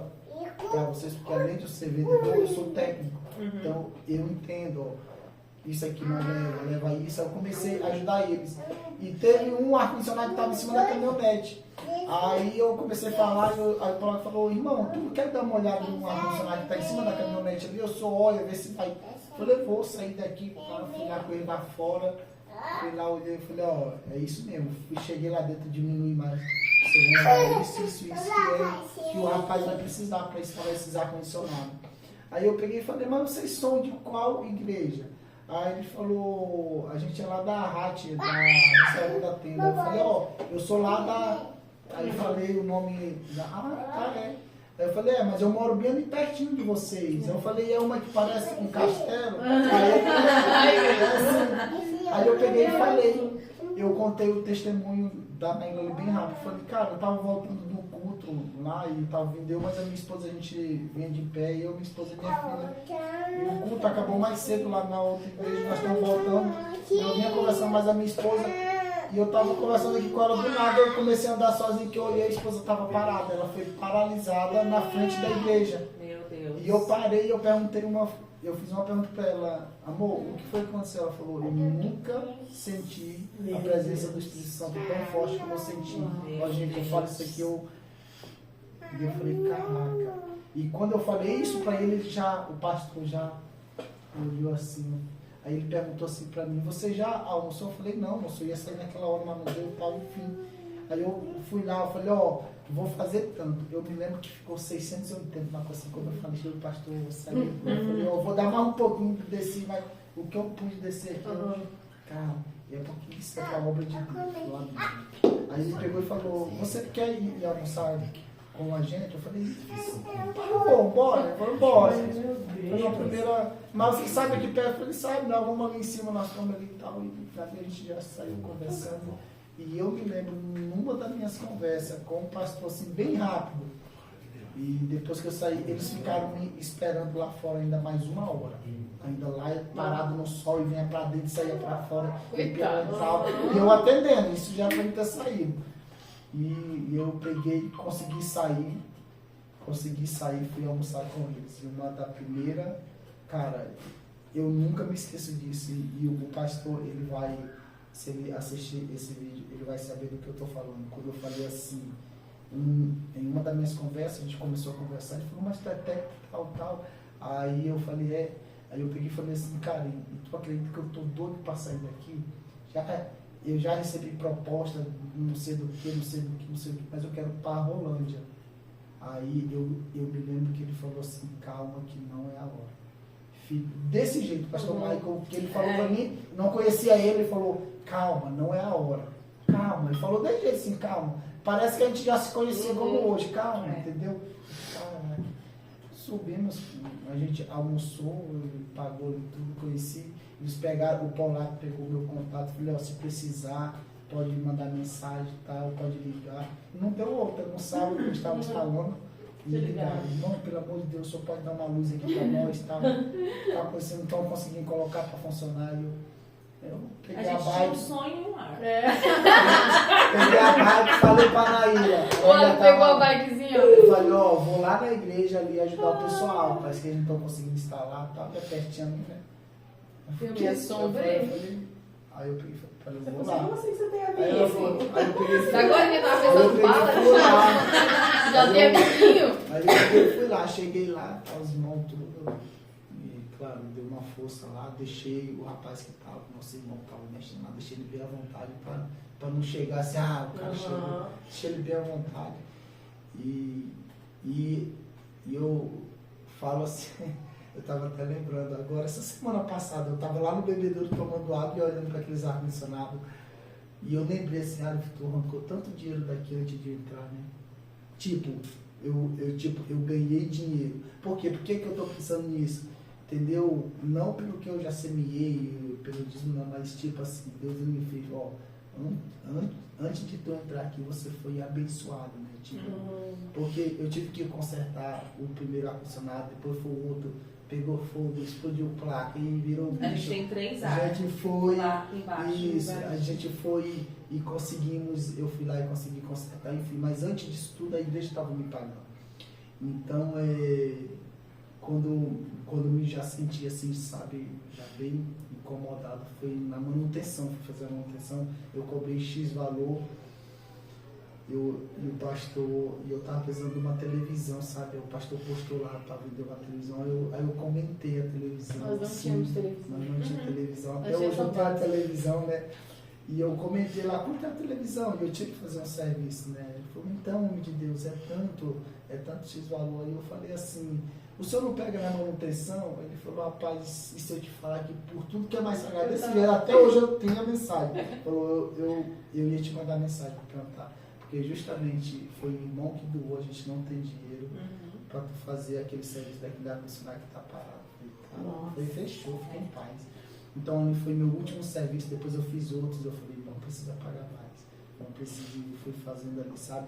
vocês, porque além de eu ser vendedor, eu sou técnico. Então, eu entendo, ó, isso aqui não leva isso. Eu comecei a ajudar eles. E teve um ar-condicionado que estava em cima da caminhonete. Aí eu comecei a falar, aí o Paulo falou, irmão, tu não quer dar uma olhada no ar-condicionado que está em cima da caminhonete ali? Eu sou, olha, ver se vai. Eu falei, vou sair daqui, fui lá com ele lá fora. Fui lá, olhei e falei, ó, é isso mesmo. Cheguei lá dentro, diminui mais. Isso, que o rapaz vai precisar para instalar esses ar-condicionados. Aí eu peguei e falei, mas vocês são de qual igreja? Aí ele falou, a gente é lá da RAT, da Saúde da Tenda. Eu falei, ó, eu sou lá da... Aí eu falei o nome da... Aí eu falei, mas eu moro bem ali pertinho de vocês. Eu falei, é uma que parece um castelo? Aí eu peguei e falei, eu contei o testemunho da Naila bem rápido. Eu falei, cara, eu tava voltando do culto lá e tava vindo eu, mas a minha esposa, a gente vinha de pé, e eu, minha esposa e minha filha. E o culto acabou mais cedo lá na outra igreja, nós estamos voltando. Eu vinha conversando mais a minha esposa, e eu tava conversando aqui com ela, do nada eu comecei a andar sozinho, que eu olhei, a esposa tava parada, ela foi paralisada na frente da igreja. Meu Deus. E eu parei e eu perguntei eu fiz uma pergunta pra ela, amor, o que foi que aconteceu? Ela falou, eu nunca senti a presença do Espírito Santo tão forte como eu senti. Ó, gente, eu falo isso aqui, eu falei, caraca. E quando eu falei isso pra ele, o pastor já olhou assim. Aí ele perguntou assim pra mim, você já almoçou? Eu falei, não, moço, eu ia sair naquela hora, mas não deu e tal, enfim. Aí eu fui lá, eu falei, ó, vou fazer tanto. Eu me lembro que ficou 680 na coisa, quando eu falei, o pastor saiu. Eu falei, ó, vou dar mais um pouquinho, desci, mas o que eu pude descer aqui, cara, é porque isso é a obra de Deus. Aí ele pegou e falou, você quer ir almoçar com a gente? Eu falei, bom, bora, vamos embora. Foi a primeira, mas você sabe aqui perto? Eu falei, sabe, não, vamos ali em cima, nós estamos ali e tal. E dali a gente já saiu conversando. E eu me lembro, numa das minhas conversas com o pastor, assim, bem rápido. E depois que eu saí, eles ficaram me esperando lá fora ainda mais 1 hora. Ainda lá, parado no sol, e vinha pra dentro, saía pra fora. E eu atendendo, isso já foi ter saído. E eu peguei, consegui sair, fui almoçar com eles. E uma da primeira, cara, eu nunca me esqueço disso. E o pastor, ele vai... Se ele assistir esse vídeo, ele vai saber do que eu estou falando. Quando eu falei assim, em uma das minhas conversas, a gente começou a conversar, ele falou, mas tu é técnico, tal. Aí eu falei, Aí eu peguei e falei assim, cara, e tu acredita que eu estou doido para sair daqui? Eu já recebi proposta, não sei do que, mas eu quero para a Rolândia. Aí eu me lembro que ele falou assim, calma que não é a hora. Desse jeito, o pastor Michael, que ele falou pra mim, não conhecia ele falou, calma, não é a hora. Calma, ele falou desse jeito assim, calma. Parece que a gente já se conhecia como hoje, calma, entendeu? Caraca. Subimos, a gente almoçou, pagou e tudo, conheci. Eles pegaram, o Paulo pegou meu contato, falei, ó, se precisar, pode mandar mensagem e tal, pode ligar. Não deu outra, não sabe o que estávamos falando. Me ligaram, irmão, pelo amor de Deus, o senhor pode dar uma luz aqui para nós, tá? Vocês não estão conseguindo colocar para funcionar. Eu peguei a bike. Tinha um sonho no ar. Peguei a bike, falei para a Naila. Ela pegou a bikezinha. Eu falei, ó, vou lá na igreja ali ajudar o pessoal. Parece que eles não estão conseguindo instalar, tá? É pertinho, né? Filme é sombrio. Aí eu peguei e falei, eu Você vou falou, lá. como assim que você tem Aí ela falou, amigo? aí eu peguei e fui Agora que tava Aí eu pensando peguei e bala, fui lá. já tem amiguinho. Aí eu peguei e fui lá, cheguei lá, tá, os irmãos tudo. E, claro, deu uma força lá, deixei o rapaz que tava, nosso irmão que tava mexendo lá, deixei ele bem à vontade pra não chegar assim, o cara chegou. Deixei ele bem à vontade. E eu falo assim, eu tava até lembrando agora, essa semana passada, eu tava lá no bebedouro tomando água e olhando para aqueles ar-condicionados. E eu lembrei assim, Vitor arrancou tanto dinheiro daqui antes de entrar, né? Tipo, eu ganhei dinheiro. Por quê? Por que eu tô pensando nisso? Entendeu? Não pelo que eu já semeei, pelo dízimo, não, mas tipo assim, Deus me fez, ó, antes de tu entrar aqui, você foi abençoado, né? Tipo, porque eu tive que consertar o primeiro ar-condicionado, depois foi o outro, pegou fogo, explodiu placa e virou bicho. A gente tem 3 A áreas. gente foi, Lá embaixo. isso, a gente foi e conseguimos, eu fui lá e consegui consertar, enfim, mas antes disso tudo a igreja estava me pagando. Então, quando eu já senti assim, sabe, já bem incomodado, foi na manutenção, fui fazer a manutenção, eu cobrei X valor, e o pastor, eu estava precisando de uma televisão, sabe, o pastor postou lá para vender uma televisão, aí eu comentei a televisão. Nós não tínhamos televisão. Nós não tínhamos televisão, até Nós hoje eu tínhamos tenho a televisão, né? E eu comentei lá, quanto é a televisão? E eu tive que fazer um serviço, né? Ele falou, então, homem de Deus, é tanto X valor. Aí eu falei assim, o senhor não pega na manutenção? Ele falou, rapaz, e se eu te falar que por tudo que é mais sagrado desse dinheiro, até hoje eu tenho a mensagem. Ele falou, eu ia te mandar mensagem para perguntar. Porque justamente foi o irmão que doou, a gente não tem dinheiro para tu fazer aquele serviço daquele ar-condicionado que está parado. Ele fechou, ficou em paz. Então, ali foi meu último serviço, depois eu fiz outros, eu falei, não precisa pagar mais, não precisa, fui fazendo ali, sabe?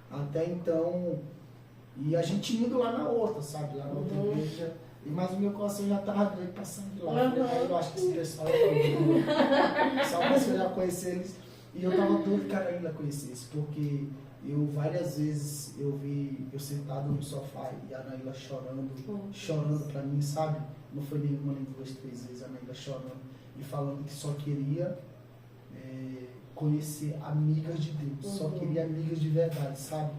Até então, e a gente indo lá na outra, sabe? Lá na outra igreja, mas o meu coração já estava doido para sair de lá. Eu acho que esse pessoal é só mais que eu já conheci eles, e eu estava doido que a Anaíla conhecesse, porque eu várias vezes eu sentado no sofá e a Anaíla chorando para mim, sabe? Não foi nenhuma, nem 2, 3 vezes, a Anaíla chorando e falando que só queria conhecer amigas de Deus, só queria amigas de verdade, sabe?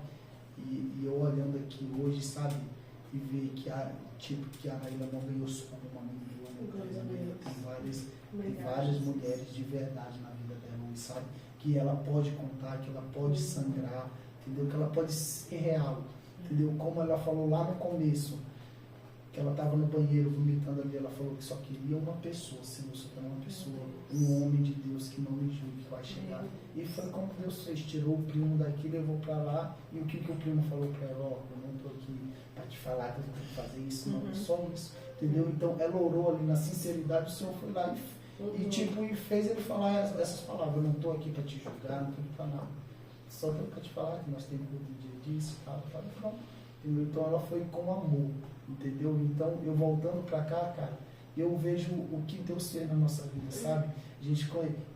E eu olhando aqui hoje, sabe? E ver que a Anaíla não ganhou só uma mulher, a Anaíla tem várias mulheres de verdade na vida dela, sabe? Que ela pode contar, que ela pode sangrar, entendeu? Que ela pode ser real, entendeu? Como ela falou lá no começo, que ela estava no banheiro vomitando ali, ela falou que só queria uma pessoa, Senhor, só queria uma pessoa, um homem de Deus que não me julgue, que vai chegar. E foi como Deus fez, tirou o primo daqui, levou para lá, e o que o primo falou para ela? Ó, eu não estou aqui para te falar que eu tenho que fazer isso, não, é só isso, entendeu? Então ela orou ali na sinceridade, o Senhor foi lá e fez ele falar essas palavras, eu não estou aqui para te julgar, não estou aqui para nada, só estou para te falar que nós temos culto disso, tal, entendeu? Então ela foi com amor, entendeu? Então eu voltando para cá, cara, eu vejo o que Deus fez na nossa vida, sabe? A gente,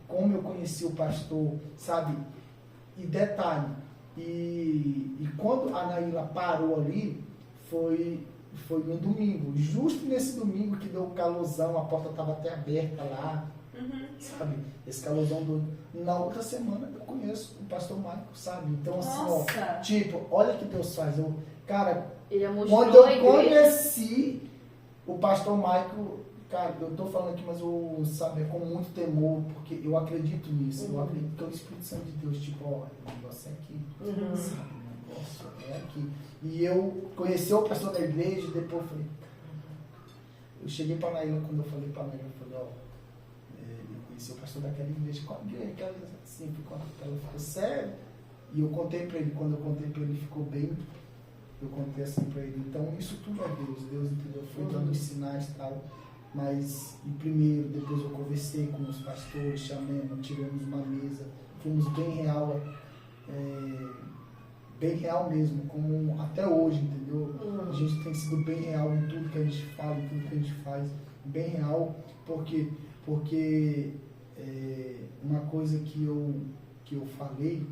como eu conheci o pastor, sabe? E detalhe, e quando a Anaíla parou ali, foi no domingo, justo nesse domingo que deu o calorzão, a porta estava até aberta lá, sabe? Esse calorzão doido. Na outra semana eu conheço o pastor Michael, sabe? Então assim, ó, tipo, olha o que Deus faz. Cara, quando eu conheci o pastor Michael, cara, eu tô falando aqui, mas eu, sabe, é com muito temor, porque eu acredito nisso, eu acredito que é o Espírito Santo de Deus, tipo, ó, o negócio é aqui, sabe, o negócio é aqui. E eu conheci o pastor da igreja e depois eu falei, eu cheguei para a Anaíla, quando eu falei para a Anaíla, eu falei, ó, eu conheci o pastor daquela igreja, qual igreja? Aquela assim, ela ficou sério, e eu contei para ele, quando eu contei para ele, ele ficou bem. Eu contei assim para ele, então isso tudo é Deus, entendeu? Foi dando os sinais e tal, mas primeiro, depois eu conversei com os pastores, chamamos, tivemos uma mesa, fomos bem real mesmo, como até hoje, entendeu? A gente tem sido bem real em tudo que a gente fala, em tudo que a gente faz, bem real, porque uma coisa que eu falei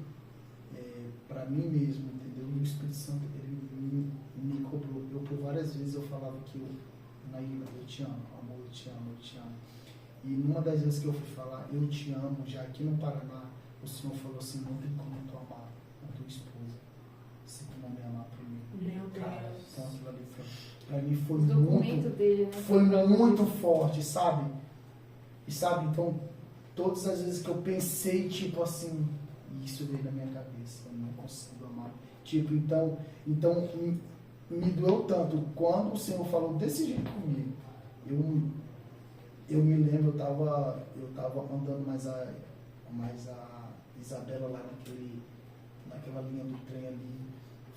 para mim mesmo, entendeu? E o Espírito Santo, ele me cobrou. Eu por várias vezes eu falava que Anaíla, eu te amo, amor, eu te amo, eu te amo. E numa das vezes que eu fui falar, eu te amo, já aqui no Paraná, o Senhor falou assim, não tem como tu amar a tua esposa se tu não me amar primeiro. Meu Cara, Deus. então aquilo ali pra mim foi O documento muito, dele, né? foi muito forte, sabe? E sabe, então, todas as vezes que eu pensei, tipo assim, isso veio na minha cabeça, eu não consigo amar. Tipo, então me doeu tanto. Quando o Senhor falou desse jeito comigo, eu me lembro, eu tava andando mais a Isabela lá naquela linha do trem ali.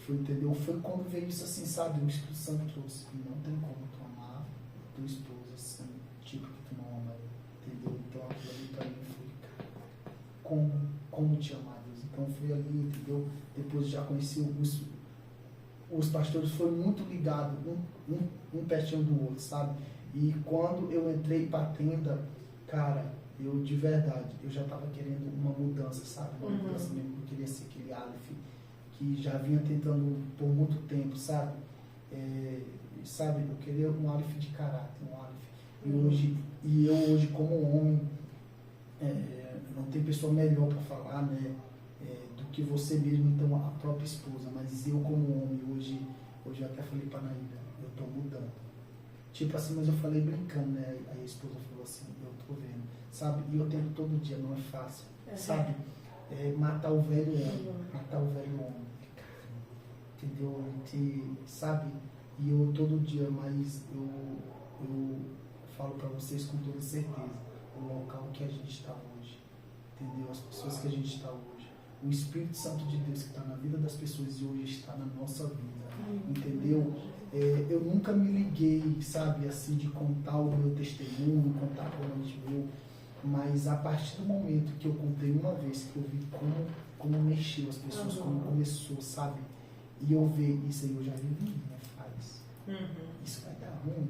Entendeu? Foi quando veio isso assim, sabe? O Espírito Santo trouxe. Não tem como tu amar tua esposa assim, tipo que tu não ama ela. Entendeu? Então aquilo ali pra mim foi, cara, como te amar, Deus? Então fui ali, entendeu? Depois já conheci os pastores, foi muito ligado, um pertinho do outro, sabe? E quando eu entrei pra tenda, cara, eu de verdade, eu já tava querendo uma mudança, sabe? Uma mudança mesmo, eu queria ser aquele Aleph que já vinha tentando por muito tempo, sabe? Sabe, eu queria um Aleph de caráter, um Aleph. E eu hoje como homem, não tem pessoa melhor para falar, né? Do que você mesmo, então a própria esposa. Mas eu como homem, hoje eu até falei para a Naíra, eu tô mudando. Tipo assim, mas eu falei brincando, né? Aí a esposa falou assim, eu tô vendo, sabe? E eu tento todo dia, não é fácil, sabe? Matar o velho homem, entendeu? Sabe? E eu todo dia, mas eu falo para vocês com toda certeza, o local que a gente está hoje, entendeu? As pessoas que a gente está hoje, o Espírito Santo de Deus que está na vida das pessoas e hoje está na nossa vida, entendeu? Eu nunca me liguei, sabe, assim, de contar o meu testemunho, contar como a gente viu, mas a partir do momento que eu contei uma vez, que eu vi como mexeu as pessoas, como começou, sabe? E eu ver isso aí, eu já vivi, né? Isso vai dar ruim.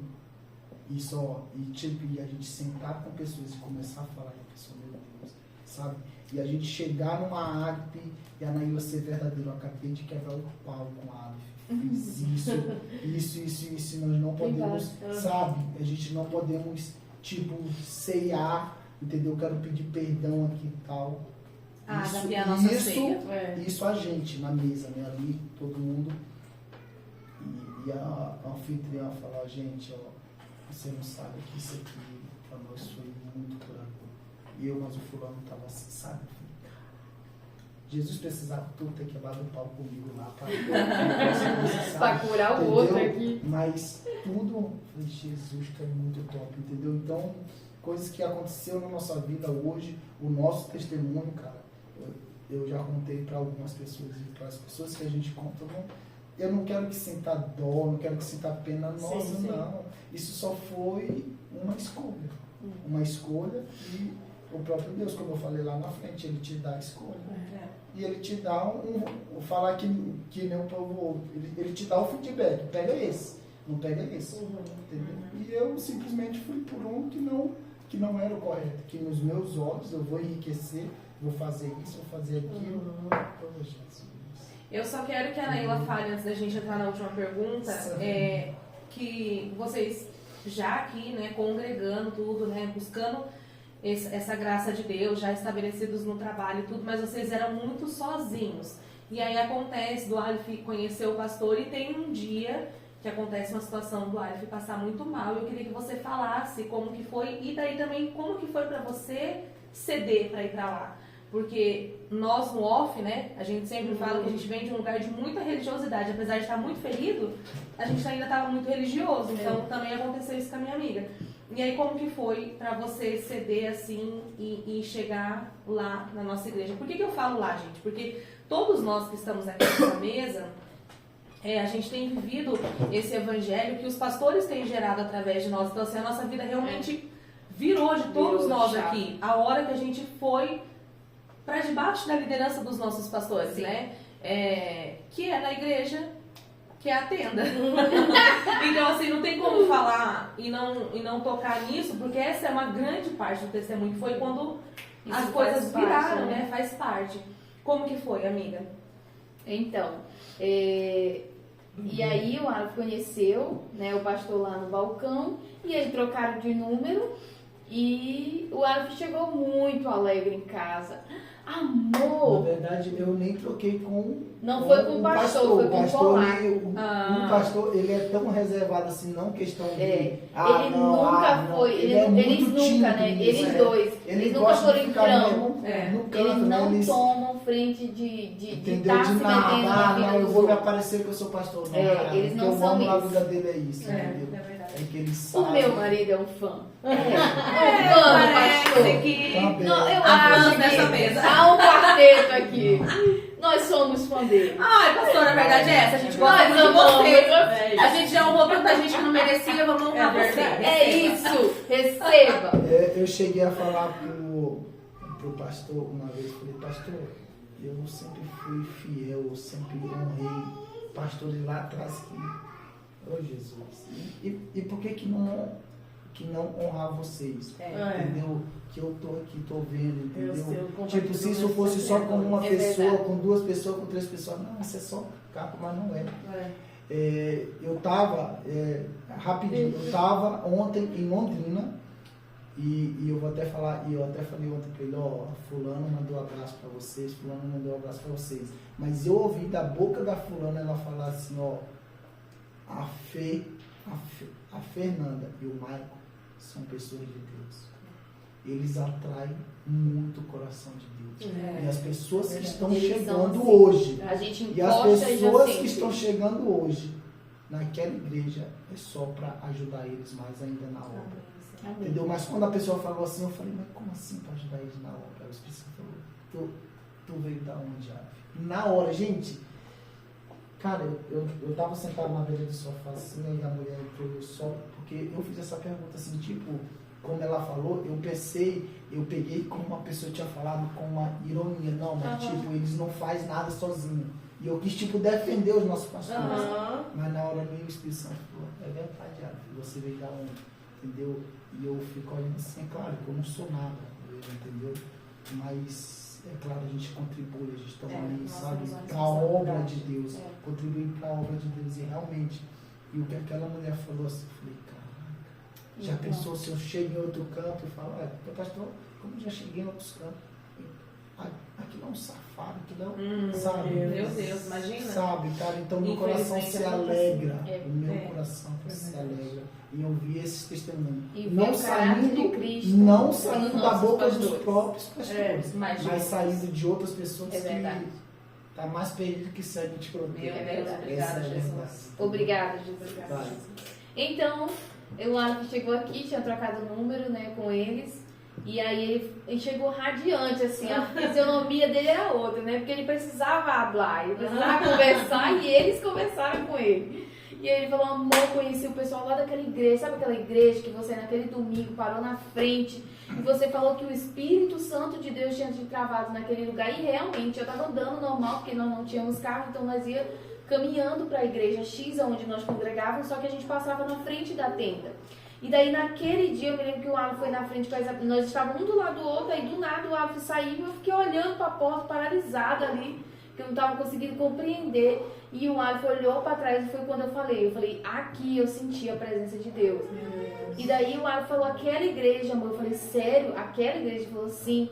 Isso, e a gente sentar com pessoas e começar a falar, e a pessoa, meu Deus, sabe? E a gente chegar numa ágape e a Naíla ser verdadeira, eu acabei de quebrar o pau com a Aleph. Fiz isso, e nós não podemos, sabe? A gente não podemos, tipo, ceiar, entendeu? Eu quero pedir perdão aqui e tal. Isso a gente na mesa, né? Ali, todo mundo. E a anfitriã falou, gente, ó, você não sabe que isso aqui pra nós foi muito curador. Mas o fulano tava assim, sabe? Jesus precisava tudo ter quebrado o pau comigo lá pra curar o outro aqui. Mas tudo, Jesus, que é muito top, entendeu? Então, coisas que aconteceram na nossa vida hoje, o nosso testemunho, cara, eu já contei para algumas pessoas e para as pessoas que a gente conta, eu não quero que sinta dó, não quero que sinta pena, nossa, sim. Não. Isso só foi uma escolha. Uma escolha e o próprio Deus, como eu falei lá na frente, ele te dá a escolha. E ele te dá falar que nem o povo, ele te dá o feedback, pega esse, não pega esse. Entendeu? E eu simplesmente fui por um que não era o correto, que nos meus olhos eu vou enriquecer, vou fazer isso, vou fazer aquilo. Oh, Jesus. Eu só quero que a Naíla fale, antes da gente entrar na última pergunta, que vocês já aqui, né, congregando tudo, né, buscando essa graça de Deus, já estabelecidos no trabalho e tudo, mas vocês eram muito sozinhos. E aí acontece do Aleph conhecer o pastor e tem um dia que acontece uma situação do Aleph passar muito mal. Eu queria que você falasse como que foi e daí também como que foi para você ceder para ir para lá. Porque nós no off, né, a gente sempre fala que a gente vem de um lugar de muita religiosidade, apesar de estar muito ferido, a gente ainda estava muito religioso, então também aconteceu isso com a minha amiga. E aí como que foi para você ceder assim e chegar lá na nossa igreja? Por que eu falo lá, gente? Porque todos nós que estamos aqui nessa mesa, a gente tem vivido esse evangelho que os pastores têm gerado através de nós, então assim, a nossa vida realmente virou de todos nós aqui, a hora que a gente foi para debaixo da liderança dos nossos pastores, né? Que é na igreja, que é a tenda. Então, assim, não tem como falar e não tocar nisso, porque essa é uma grande parte do testemunho, que foi quando isso as coisas viraram, né? Faz parte. Como que foi, amiga? Então, e aí o Aleph conheceu, né, o pastor lá no balcão, e aí trocaram de número. E o Aleph chegou muito alegre em casa. Na Amor! verdade, eu nem troquei com Não foi com o pastor, foi com o pastor. polaco. O pastor, ele é tão reservado assim, não questão de... Ele nunca foi, eles nunca, né? Eles dois. Eles nunca foram em campo. No canto, Eles não né? tomam frente de Entendeu? estar se De metendo na nada, vida não, eu dos vou me outros. aparecer que eu sou pastor. Não, É, cara, eles o que não eu são amo na isso. vida dele é isso, entendeu? É verdade. É que ele O sabe. meu marido é um fã. É É, um fã, parece pastor. que Também. Não, eu há acho fãs nessa que mesa. há um quarteto aqui. Nós somos fã dele. Ai, pastora, a verdade é essa. A gente gosta Nós muito de amamos você. você. A gente já honrou tanta gente que não merecia, vamos honrar você. É isso. Receba. Eu cheguei a falar pro pastor uma vez, falei, pastor, eu sempre fui fiel, eu sempre honrei pastores lá atrás que, oh Jesus, e por que não honrar vocês? Entendeu? Que eu tô aqui, tô vendo, entendeu? Tipo, se isso fosse só com uma pessoa, com 2 pessoas, com 3 pessoas, não, isso é só capa, mas não é. Eu tava, rapidinho, eu tava ontem em Londrina, e eu vou até falar, e eu até falei ontem pra ele, ó, fulano mandou um abraço pra vocês, fulano mandou um abraço pra vocês. Mas eu ouvi da boca da fulana ela falar assim, ó, a Fernanda e o Maico são pessoas de Deus. Eles atraem muito o coração de Deus. E as pessoas que estão Eles chegando são assim. hoje, A gente e as encosta e já pessoas que sente. estão chegando hoje naquela igreja é só para ajudar eles mais ainda na obra. Amém. Entendeu? Mas quando a pessoa falou assim, eu falei, mas como assim para ajudar eles na obra? O Espírito Santo falou, tu veio da onde, Ave? Na hora, gente, cara, eu tava sentado na beira do sofá assim, aí a mulher entrou só, porque eu fiz essa pergunta assim, tipo, quando ela falou, eu peguei como uma pessoa tinha falado com uma ironia, não, mas tipo, eles não fazem nada sozinhos. E eu quis, tipo, defender os nossos pastores. Mas na hora meio o Espírito Santo falou, é verdade, Ave, você veio da onde? Entendeu? E eu fico olhando assim, é claro que eu não sou nada, entendeu? Mas é claro, a gente contribui, a gente está ali, sabe, para a obra de Deus, contribuir para a obra de Deus. E realmente, e o que aquela mulher falou assim, eu falei, caraca, já pensou se eu chego em outro canto e falo, pastor, como eu já cheguei em outros campos, aquilo é um safado, aquilo é sabe? Meu Deus, imagina. Sabe, cara, então meu coração se alegra, o meu É. coração se alegra em ouvir esses testemunhos. E ver Não o caráter de saindo, Cristo não nos saindo da nossos boca dos pastores. próprios pastores, mas mas saindo de outras pessoas É verdade. que tá mais perdido que segue de produto. Meu É Deus, verdade. obrigada, Essa é a Jesus. verdade. Obrigada, Jesus. Vai. Então, o Aleph chegou aqui, tinha trocado o número, né, com eles. E aí ele chegou radiante, assim, a fisionomia dele era outra, né? Porque ele precisava falar, ele precisava conversar e eles conversaram com ele. E aí ele falou, amor, conheci o pessoal lá daquela igreja, sabe aquela igreja que você naquele domingo parou na frente e você falou que o Espírito Santo de Deus tinha te travado naquele lugar. E realmente, eu tava andando normal, porque nós não tínhamos carro, então nós ia caminhando para a igreja X, onde nós congregávamos, só que a gente passava na frente da tenda. E daí naquele dia eu me lembro que o Aleph foi na frente, nós estávamos um do lado do outro, aí do nada o Aleph saiu e eu fiquei olhando para a porta, paralisada ali, que eu não estava conseguindo compreender. E o Aleph olhou para trás e foi quando eu falei, aqui eu senti a presença de Deus. E daí o Aleph falou, aquela igreja, amor, eu falei, sério? Aquela igreja? Ele falou, sim.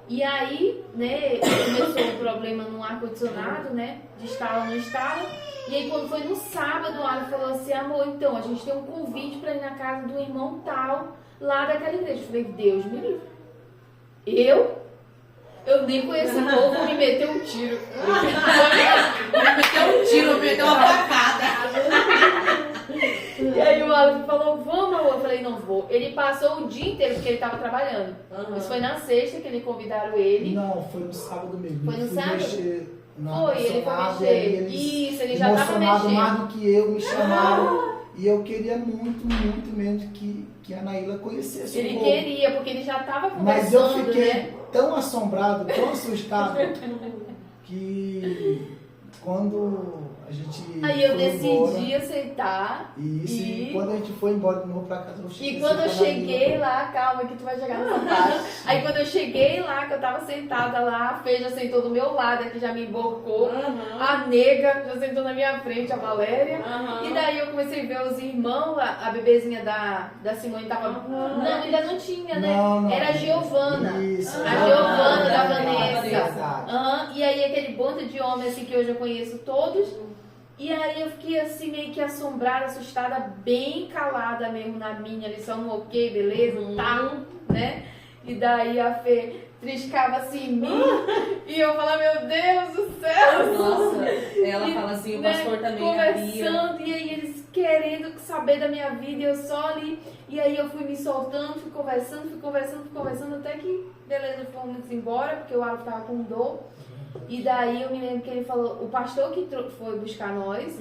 E aí, né, começou o problema no ar-condicionado, né, de instala ou não instala. E aí quando foi no sábado, o Aleph falou assim, amor, então, a gente tem um convite para ir na casa do irmão tal, lá daquela igreja. Eu falei, Deus me livre. Eu nem conheço o povo, vou me meter um tiro. Me meteu uma facada. E aí o Aleph falou, vamos, amor. Eu falei, não vou. Ele passou o dia inteiro, porque ele estava trabalhando. Isso foi na sexta que eles convidaram ele. Não, foi no sábado mesmo. Foi no Fui sábado? mexer na Foi, ele foi personagem, aí mexer. eles, Isso, ele já estava emocionado mexendo. mais do que eu, me chamaram. E eu queria muito, muito mesmo que a Naíla conhecesse Ele o povo. queria, porque ele já estava Mas eu conversando, fiquei né? tão assombrado, tão assustado, que quando a gente Aí eu foi decidi embora, aceitar. e quando a gente foi embora de novo pra casa, eu cheguei E quando eu assim pra cheguei Naíla, lá, calma que tu vai chegar nessa parte. Aí quando eu cheguei lá, que eu tava sentada lá, a Fê já sentou do meu lado, aqui já me emborcou. A a nega já sentou na minha frente, a Valéria. E daí eu comecei a ver os irmãos, a bebezinha da Simone tava. Não, ainda não tinha, né? Não. Era a Giovana. Isso. A Giovana da Vanessa. Verdade. E aí aquele bando de homens assim que hoje eu conheço todos. E aí eu fiquei assim meio que assombrada, assustada, bem calada mesmo na minha ali, só um ok, beleza, tá, né? E daí a Fê triscava assim em mim e eu falava, meu Deus do céu! Nossa, ela fala assim, o pastor também conversando, e aí eles querendo saber da minha vida e eu só ali. E aí eu fui me soltando, fui conversando, até que, beleza, fomos embora, porque o Alan tava com dor. E daí eu me lembro que ele falou, o pastor que foi buscar nós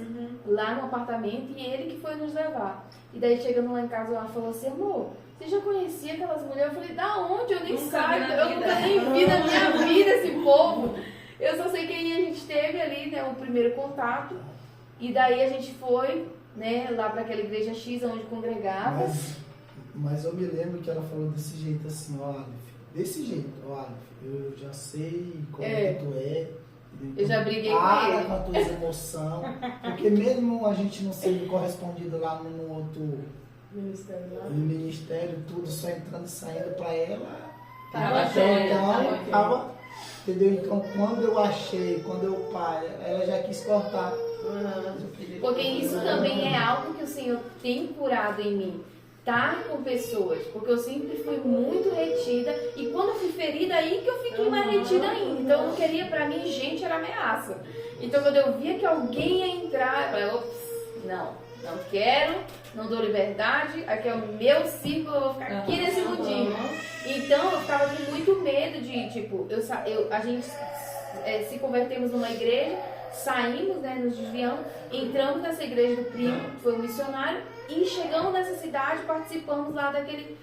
lá no apartamento e ele que foi nos levar. E daí chegando lá em casa, o Alan falou assim, amor, você já conhecia aquelas mulheres? Eu falei, da onde? Eu nem saio, eu nunca nem vi na minha vida esse povo. Eu só sei que aí a gente teve ali, né, o primeiro contato. E daí a gente foi, né, lá para aquela igreja X onde congregava. Mas eu me lembro que ela falou desse jeito assim, ó, Aleph, desse jeito, ó, Aleph, eu já sei como que tu é. Eu já briguei com ele. Com a tua emoção. Porque mesmo a gente não sendo correspondido lá no outro ministério, tudo só entrando e saindo pra ela. Tava, entendeu? Então quando eu pai, ela já quis cortar. Porque isso também é algo que o Senhor tem curado em mim. Estar com pessoas, porque eu sempre fui muito retida e quando eu fui ferida aí que eu fiquei mais retida ainda, então eu não queria, pra mim, gente era ameaça. Então quando eu via que alguém ia entrar, eu falei, ops, não quero, não dou liberdade, aqui é o meu círculo, eu vou ficar aqui nesse mundinho. Então eu ficava com muito medo de, tipo, a gente se convertemos numa igreja, saímos, né, nos desviamos, entramos nessa igreja do primo, que foi um missionário, e chegamos nessa cidade, participamos lá daquele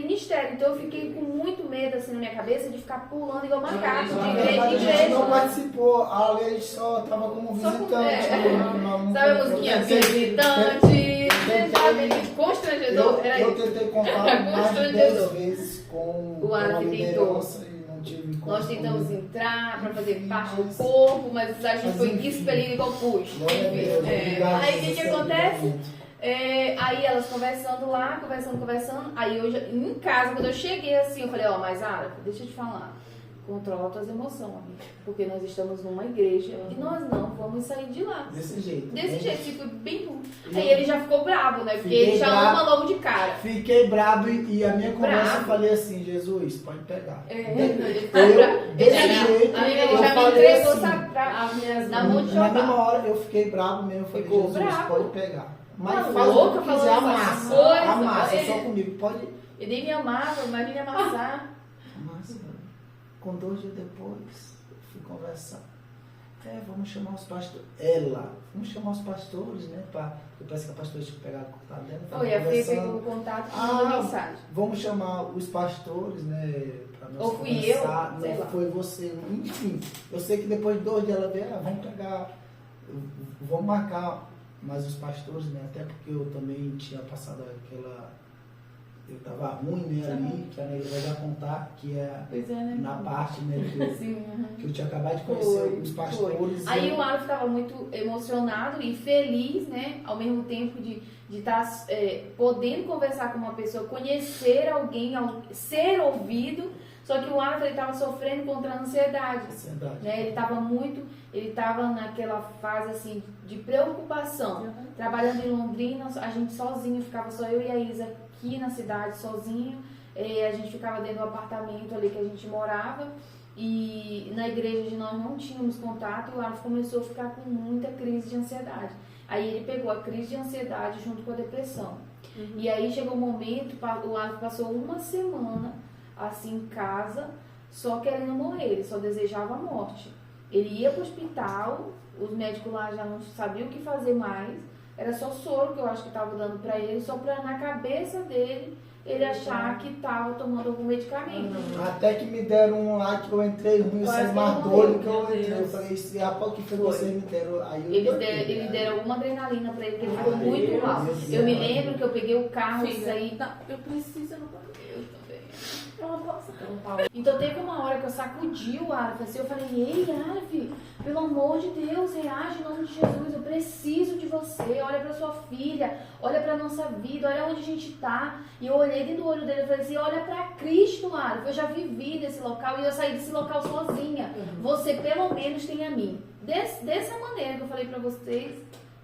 ministério. Então eu fiquei com muito medo assim na minha cabeça de ficar pulando igual macaco de igreja em igreja. A gente não participou, a lei só estava como visitante. Sabe a musiquinha? Visitante, sabe? Constrangedor. Eu tentei contar mais de 10 vezes com a liderança e não tive como. Nós tentamos entrar para fazer parte do corpo, mas a gente foi expelido igual puxo. Aí o que acontece? Aí elas conversando lá, conversando. Aí eu em casa, quando eu cheguei assim, eu falei, mas Ara, deixa eu te falar. Controla tuas emoções, amiga. Porque nós estamos numa igreja e nós não vamos sair de lá. Desse jeito. Ficou bem ruim. Aí ele já ficou bravo, né? Porque ele já ama logo de cara. Fiquei bravo e a minha conversa eu falei assim, Jesus, pode pegar. Ele já me entregou, sabe, na mão de Jeová. Na mesma hora eu fiquei bravo mesmo, eu falei, Jesus, pode pegar. Mas faz louca, o que quiser, amassa só comigo, pode. Ele nem me amava, mas me amassar. Amassa. Com 2 dias depois, fui conversar. Vamos chamar os pastores. Vamos chamar os pastores, né? Eu parece que a pastora tinha pegado o contato dela. Foi, a Fê pegou o contato e mandou mensagem. Vamos chamar os pastores, né? Pra nós ou fui eu, sei lá. Foi você. Enfim, eu sei que depois de 2 dias ela veio, vamos pegar, vamos marcar mais os pastores, né? Até porque eu também tinha passado eu tava ruim, né, ali, que a Negra vai já contar, que na parte, né, que eu tinha acabado de conhecer os pastores. Aí o Alan ficava muito emocionado e feliz, né, ao mesmo tempo de estar podendo conversar com uma pessoa, conhecer alguém, ser ouvido, só que o Alan estava sofrendo contra a ansiedade. Né, ele estava naquela fase assim de preocupação, trabalhando em Londrina, a gente sozinho, ficava só eu e a Isa aqui na cidade sozinho, a gente ficava dentro do apartamento ali que a gente morava e na igreja nós não tínhamos contato e o Alan começou a ficar com muita crise de ansiedade. Aí ele pegou a crise de ansiedade junto com a depressão. E aí chegou um momento, o Alan passou 1 semana assim em casa, só querendo morrer, ele só desejava a morte. Ele ia para o hospital, os médicos lá já não sabiam o que fazer mais, era só soro que eu acho que estava dando para ele, só para na cabeça dele ele achar que estava tomando algum medicamento. Até que me deram um lá que eu entrei ruim, eu saí mais doido que eu entrei. Eu falei, rapaz, o que foi que vocês me deram? Aí eles deram alguma adrenalina para ele, porque ele ficou muito mal. Eu me lembro que eu peguei o carro e saí. Eu preciso, eu não posso. Eu também. Então teve uma hora que eu sacudi o Arif, assim, eu falei, ei, Arif, pelo amor de Deus, reage em nome de Jesus, eu preciso de você, olha pra sua filha, olha pra nossa vida, olha onde a gente tá. E eu olhei dentro do olho dele e falei assim, olha pra Cristo, Arif, eu já vivi nesse local e eu saí desse local sozinha. Você pelo menos tem a mim. Dessa maneira que eu falei pra vocês,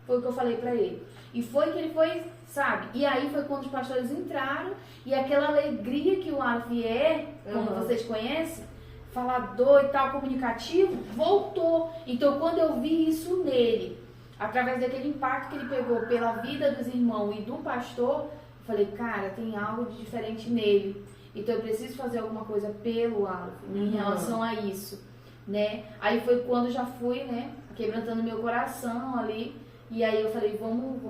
foi o que eu falei pra ele. E foi que ele foi, sabe? E aí foi quando os pastores entraram e aquela alegria que o Arif é, como vocês conhecem, falador e tal, comunicativo, voltou. Então quando eu vi isso nele, através daquele impacto que ele pegou pela vida dos irmãos e do pastor, eu falei, cara, tem algo de diferente nele. Então eu preciso fazer alguma coisa pelo Arif em relação a isso, né? Aí foi quando eu já fui, né, quebrantando meu coração ali. E aí eu falei, vamos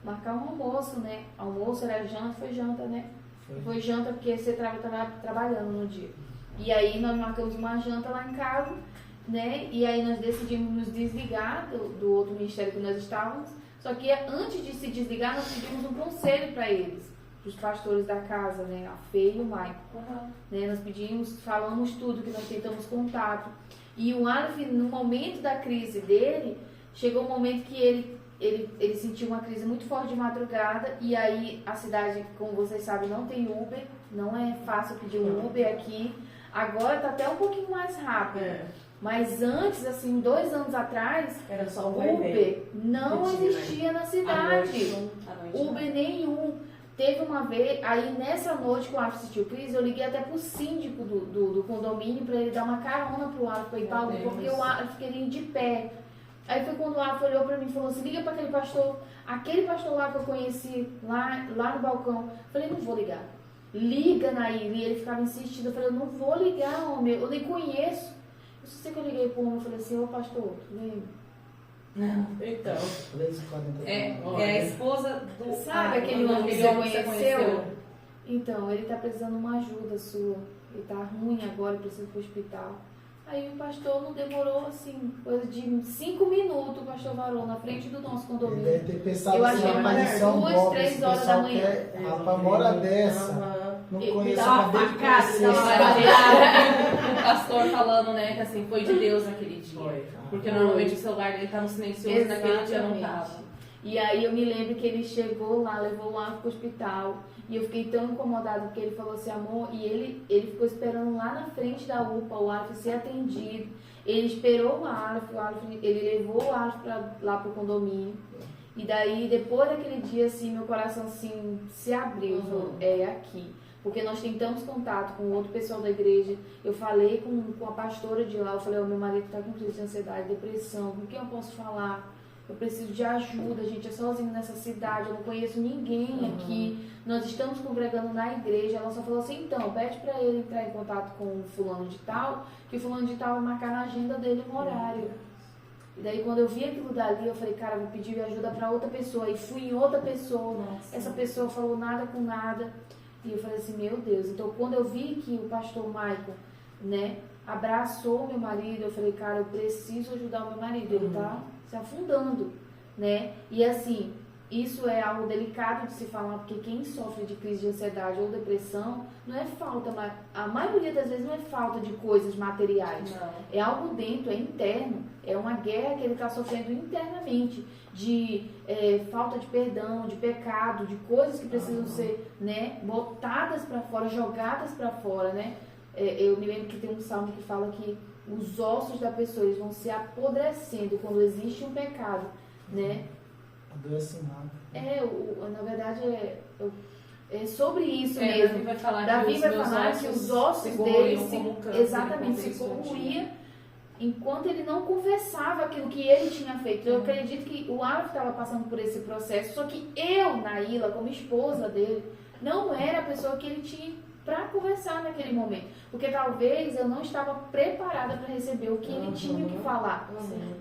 marcar um almoço, né? Almoço era janta, foi janta, né? Foi janta porque você estava trabalhando no dia. E aí nós marcamos uma janta lá em casa, né? E aí nós decidimos nos desligar do outro ministério que nós estávamos. Só que antes de se desligar, nós pedimos um conselho para eles, para os pastores da casa, né? A Fê e o Maicon. Né? Nós pedimos, falamos tudo, que nós tentamos contato. E o Arif, no momento da crise dele, chegou um momento que ele sentiu uma crise muito forte de madrugada e aí a cidade, como vocês sabem, não tem Uber, não é fácil pedir um Uber aqui. Agora tá até um pouquinho mais rápido. Mas antes, assim, 2 anos atrás, era só Uber não existia na cidade. Uber nenhum. Teve uma vez, aí nessa noite que o Arif sentiu crise, eu liguei até pro síndico do condomínio para ele dar uma carona pro Arif para ir pra Uber, porque o Arif queria ir de pé. Aí foi quando o Arif olhou pra mim e falou assim, liga pra aquele pastor lá que eu conheci, lá no balcão. Eu falei, não vou ligar. Liga, Nair. E ele ficava insistindo. Eu falei, eu não vou ligar, homem, eu nem conheço. Eu só sei que eu liguei pro homem e falei assim, ô pastor, vem. Não, então. É a esposa do... Sabe aquele homem que você conheceu? Então, ele tá precisando de uma ajuda sua. Ele tá ruim agora, ele precisa ir pro hospital. Aí o pastor não demorou, assim, coisa de 5 minutos, o pastor varou na frente do nosso condomínio. Ele deve ter pensado eu assim, achei mais 2, 3 horas da manhã. Rapaz, mora dessa. Não conheço, acabei de conhecer. O pastor falando, né, que assim, foi de Deus naquele dia. Porque normalmente o celular dele tá no silencioso e naquele dia não tava. E aí eu me lembro que ele chegou lá, levou o Arif pro hospital. E eu fiquei tão incomodada porque ele falou assim, amor, e ele ficou esperando lá na frente da UPA o Arif ser atendido. Ele esperou o Arif, ele levou o Arif lá pro condomínio. E daí, depois daquele dia, assim, meu coração assim, se abriu, falou, é aqui. Porque nós tentamos contato com outro pessoal da igreja. Eu falei com a pastora de lá, eu falei, meu marido está com crise de ansiedade, depressão, com quem eu posso falar? Eu preciso de ajuda, a gente é sozinho nessa cidade, eu não conheço ninguém aqui. Nós estamos congregando na igreja. Ela só falou assim, então, pede para ele entrar em contato com o fulano de tal, que o fulano de tal vai marcar na agenda dele um horário. E daí quando eu vi aquilo dali, eu falei, cara, vou pedir ajuda para outra pessoa. E fui em outra pessoa, essa pessoa falou nada com nada. E eu falei assim, meu Deus. Então quando eu vi que o pastor Maicon, né, abraçou meu marido, eu falei, cara, eu preciso ajudar o meu marido, ele tá se afundando, né? E assim, isso é algo delicado de se falar, porque quem sofre de crise de ansiedade ou depressão, não é falta, mas a maioria das vezes não é falta de coisas materiais. Não. É algo dentro, é interno, é uma guerra que ele está sofrendo internamente, de falta de perdão, de pecado, de coisas que precisam ser, né, botadas para fora, jogadas para fora, né? Eu me lembro que tem um salmo que fala que os ossos da pessoa eles vão se apodrecendo quando existe um pecado, né? Adoecimento. Na verdade é sobre isso mesmo. Davi vai falar que os ossos dele se corroíam enquanto ele não confessava aquilo que ele tinha feito. Eu acredito que o Arif estava passando por esse processo, só que eu, Naila, como esposa dele, não era a pessoa que ele tinha para conversar naquele momento, porque talvez eu não estava preparada para receber o que ele tinha que falar.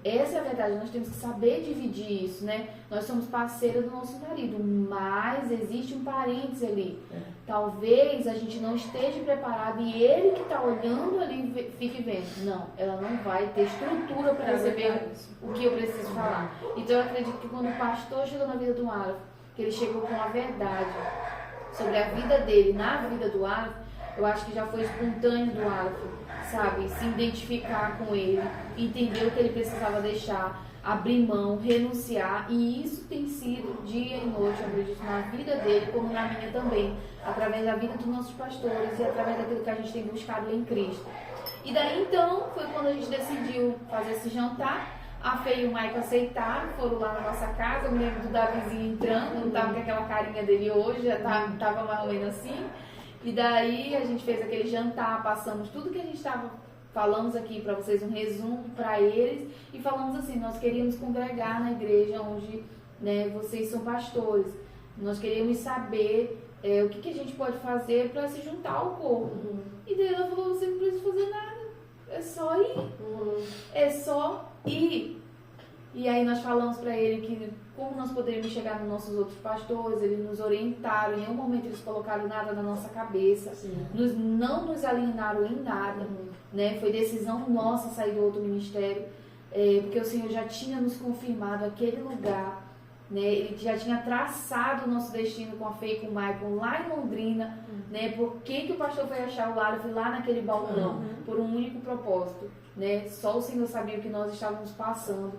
Essa é a verdade, nós temos que saber dividir isso, né? Nós somos parceiros do nosso marido, mas existe um parênteses ali. Talvez a gente não esteja preparado e ele que está olhando ali fique vendo. Não, ela não vai ter estrutura para receber o que eu preciso falar. Então eu acredito que quando o pastor chegou na vida do Arif, que ele chegou com a verdade sobre a vida dele, na vida do Arif, eu acho que já foi espontâneo do Alfa, sabe? Se identificar com ele, entender o que ele precisava deixar, abrir mão, renunciar, e isso tem sido dia e noite, eu acredito, na vida dele, como na minha também, através da vida dos nossos pastores e através daquilo que a gente tem buscado em Cristo. E daí então, foi quando a gente decidiu fazer esse jantar. A Fê e o Maicon aceitaram, foram lá na nossa casa. Eu me lembro do Davizinho entrando, não tava com aquela carinha dele hoje, já tava mais ou menos assim. E daí a gente fez aquele jantar, passamos tudo que a gente falamos aqui para vocês, um resumo para eles. E falamos assim, nós queríamos congregar na igreja onde, né, vocês são pastores. Nós queríamos saber o que a gente pode fazer para se juntar ao corpo. E daí ela falou, você não precisa fazer nada, é só ir. É só ir. E aí nós falamos para ele que como nós poderíamos chegar nos nossos outros pastores, eles nos orientaram, em nenhum momento eles colocaram nada na nossa cabeça, não nos alienaram em nada, né? Foi decisão nossa sair do outro ministério, porque o Senhor já tinha nos confirmado aquele lugar, né? Ele já tinha traçado o nosso destino com a Fê e com o Maicon lá em Londrina, né? Por que o pastor foi achar o lar? Eu fui lá naquele balcão, por um único propósito, né? Só o Senhor sabia o que nós estávamos passando.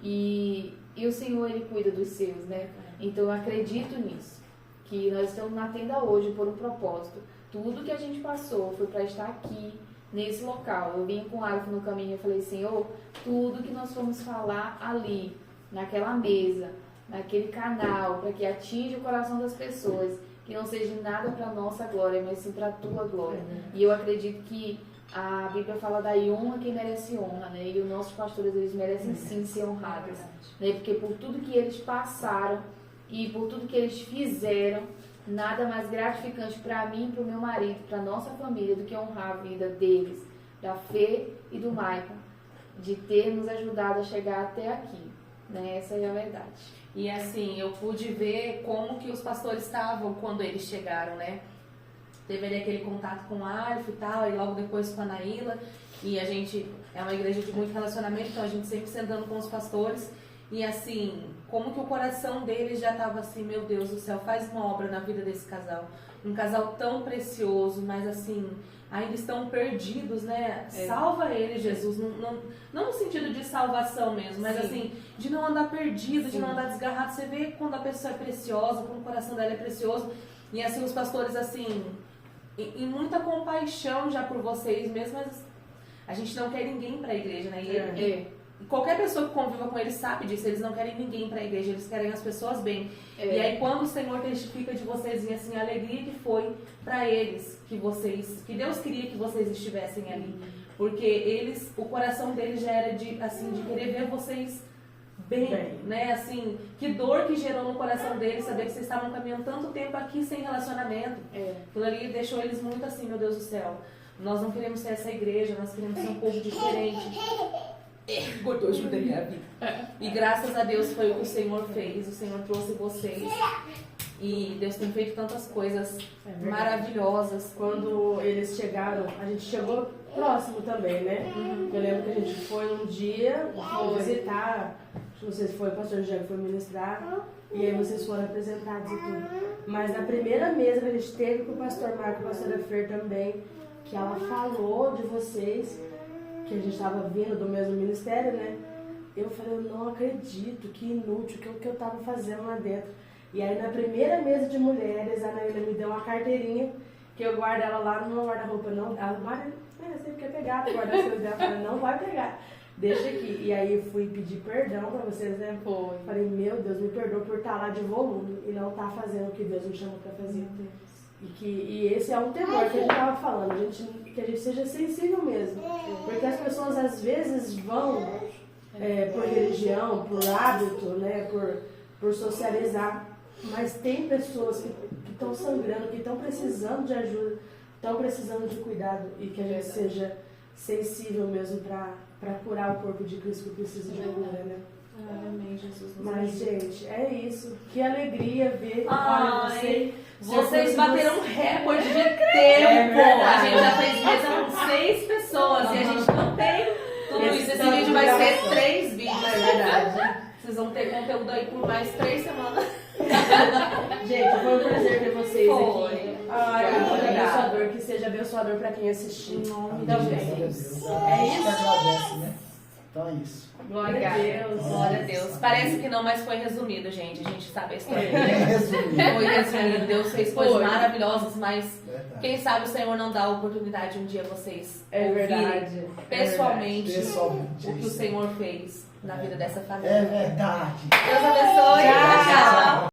E o Senhor, Ele cuida dos seus, né? Então eu acredito nisso, que nós estamos na tenda hoje por um propósito. Tudo que a gente passou foi para estar aqui, nesse local. Eu vim com o Alfa no caminho e falei, Senhor, tudo que nós fomos falar ali, naquela mesa, naquele canal, para que atinja o coração das pessoas, que não seja nada para nossa glória, mas sim para a tua glória. E eu acredito que a Bíblia fala da honra quem merece honra, né? E os nossos pastores, eles merecem sim ser honrados, né? Porque por tudo que eles passaram e por tudo que eles fizeram, nada mais gratificante para mim, para o meu marido, para nossa família, do que honrar a vida deles, da Fê e do Maicon, de ter nos ajudado a chegar até aqui, né? Essa é a verdade. E assim, eu pude ver como que os pastores estavam quando eles chegaram, né? Teve ali aquele contato com o Alfa e tal, e logo depois com a Naíla. E a gente é uma igreja de muito relacionamento, então a gente sempre sentando com os pastores. E assim, como que o coração deles já estava assim, meu Deus do céu, faz uma obra na vida desse casal. Um casal tão precioso, mas assim, ainda estão perdidos, né? Salva eles, Jesus. Não no sentido de salvação mesmo, mas assim, de não andar perdido, de não andar desgarrado. Você vê quando a pessoa é preciosa, quando o coração dela é precioso. E assim, os pastores, assim, em muita compaixão já por vocês mesmo, mas a gente não quer ninguém para a igreja, né? E qualquer pessoa que conviva com eles sabe disso, eles não querem ninguém para a igreja, eles querem as pessoas bem. E aí quando o Senhor testifica de vocês, e assim, a alegria que foi para eles, que Deus queria que vocês estivessem ali. Porque o coração deles já era de querer ver vocês bem, né? Assim, que dor que gerou no coração deles saber que vocês estavam caminhando tanto tempo aqui sem relacionamento. Aquilo ali deixou eles muito assim, meu Deus do céu. Nós não queremos ser essa igreja, nós queremos ser um povo diferente. Cortou junto da minha vida. E graças a Deus foi o que o Senhor fez. O Senhor trouxe vocês. E Deus tem feito tantas coisas maravilhosas. Quando eles chegaram, a gente chegou próximo também, né? Eu lembro que a gente foi um dia visitar, não sei se foi o pastor Diego que foi ministrar, e aí vocês foram apresentados e tudo. Mas na primeira mesa que a gente teve com o pastor Marco e a pastora Fer também, que ela falou de vocês, que a gente estava vindo do mesmo ministério, né? Eu falei, eu não acredito, que inútil, que o que eu estava fazendo lá dentro. E aí na primeira mesa de mulheres, a Naíla me deu uma carteirinha, que eu guardo ela lá no meu guarda-roupa. Não, ela, você quer pegar, guardar as coisas dela. Eu falei, não vai pegar, deixa aqui. E aí eu fui pedir perdão pra vocês, né? Foi. Falei, meu Deus, me perdoa por estar lá de volume e não estar fazendo o que Deus me chamou pra fazer. E esse é um temor que a gente estava falando, que a gente seja sensível mesmo. Porque as pessoas às vezes vão por religião, por hábito, né, por socializar, mas tem pessoas que estão sangrando, que estão precisando de ajuda, estão precisando de cuidado, e que a gente seja sensível mesmo para curar o corpo de Cristo que precisa de cura, né? Amém, Jesus. Mas, gente, é isso. Que alegria ver. Olha, vocês bateram um recorde de tempo. A gente já fez mesa com 6 pessoas e a gente não tem tudo isso. Esse vídeo vai ser 3 vídeos, é verdade. Vocês vão ter conteúdo aí por mais 3 semanas. Gente, foi um prazer ter vocês aqui. Ai, Que seja obrigada. abençoador, que seja abençoador para quem assistir. Amém. Também. Glória a Deus. É isso? Agradece, né? Então é isso. Glória a Obrigada. Deus. Glória a Deus. Parece que não, mas foi resumido, gente. A gente sabe a história. Resumindo. Foi resumido. Deus fez coisas Foi. maravilhosas, mas Verdade. quem sabe o Senhor não dá a oportunidade um dia vocês É ouvirem verdade. pessoalmente Pessoalmente. o que o Senhor fez na vida dessa família. É verdade. Deus abençoe. Tchau. Tchau.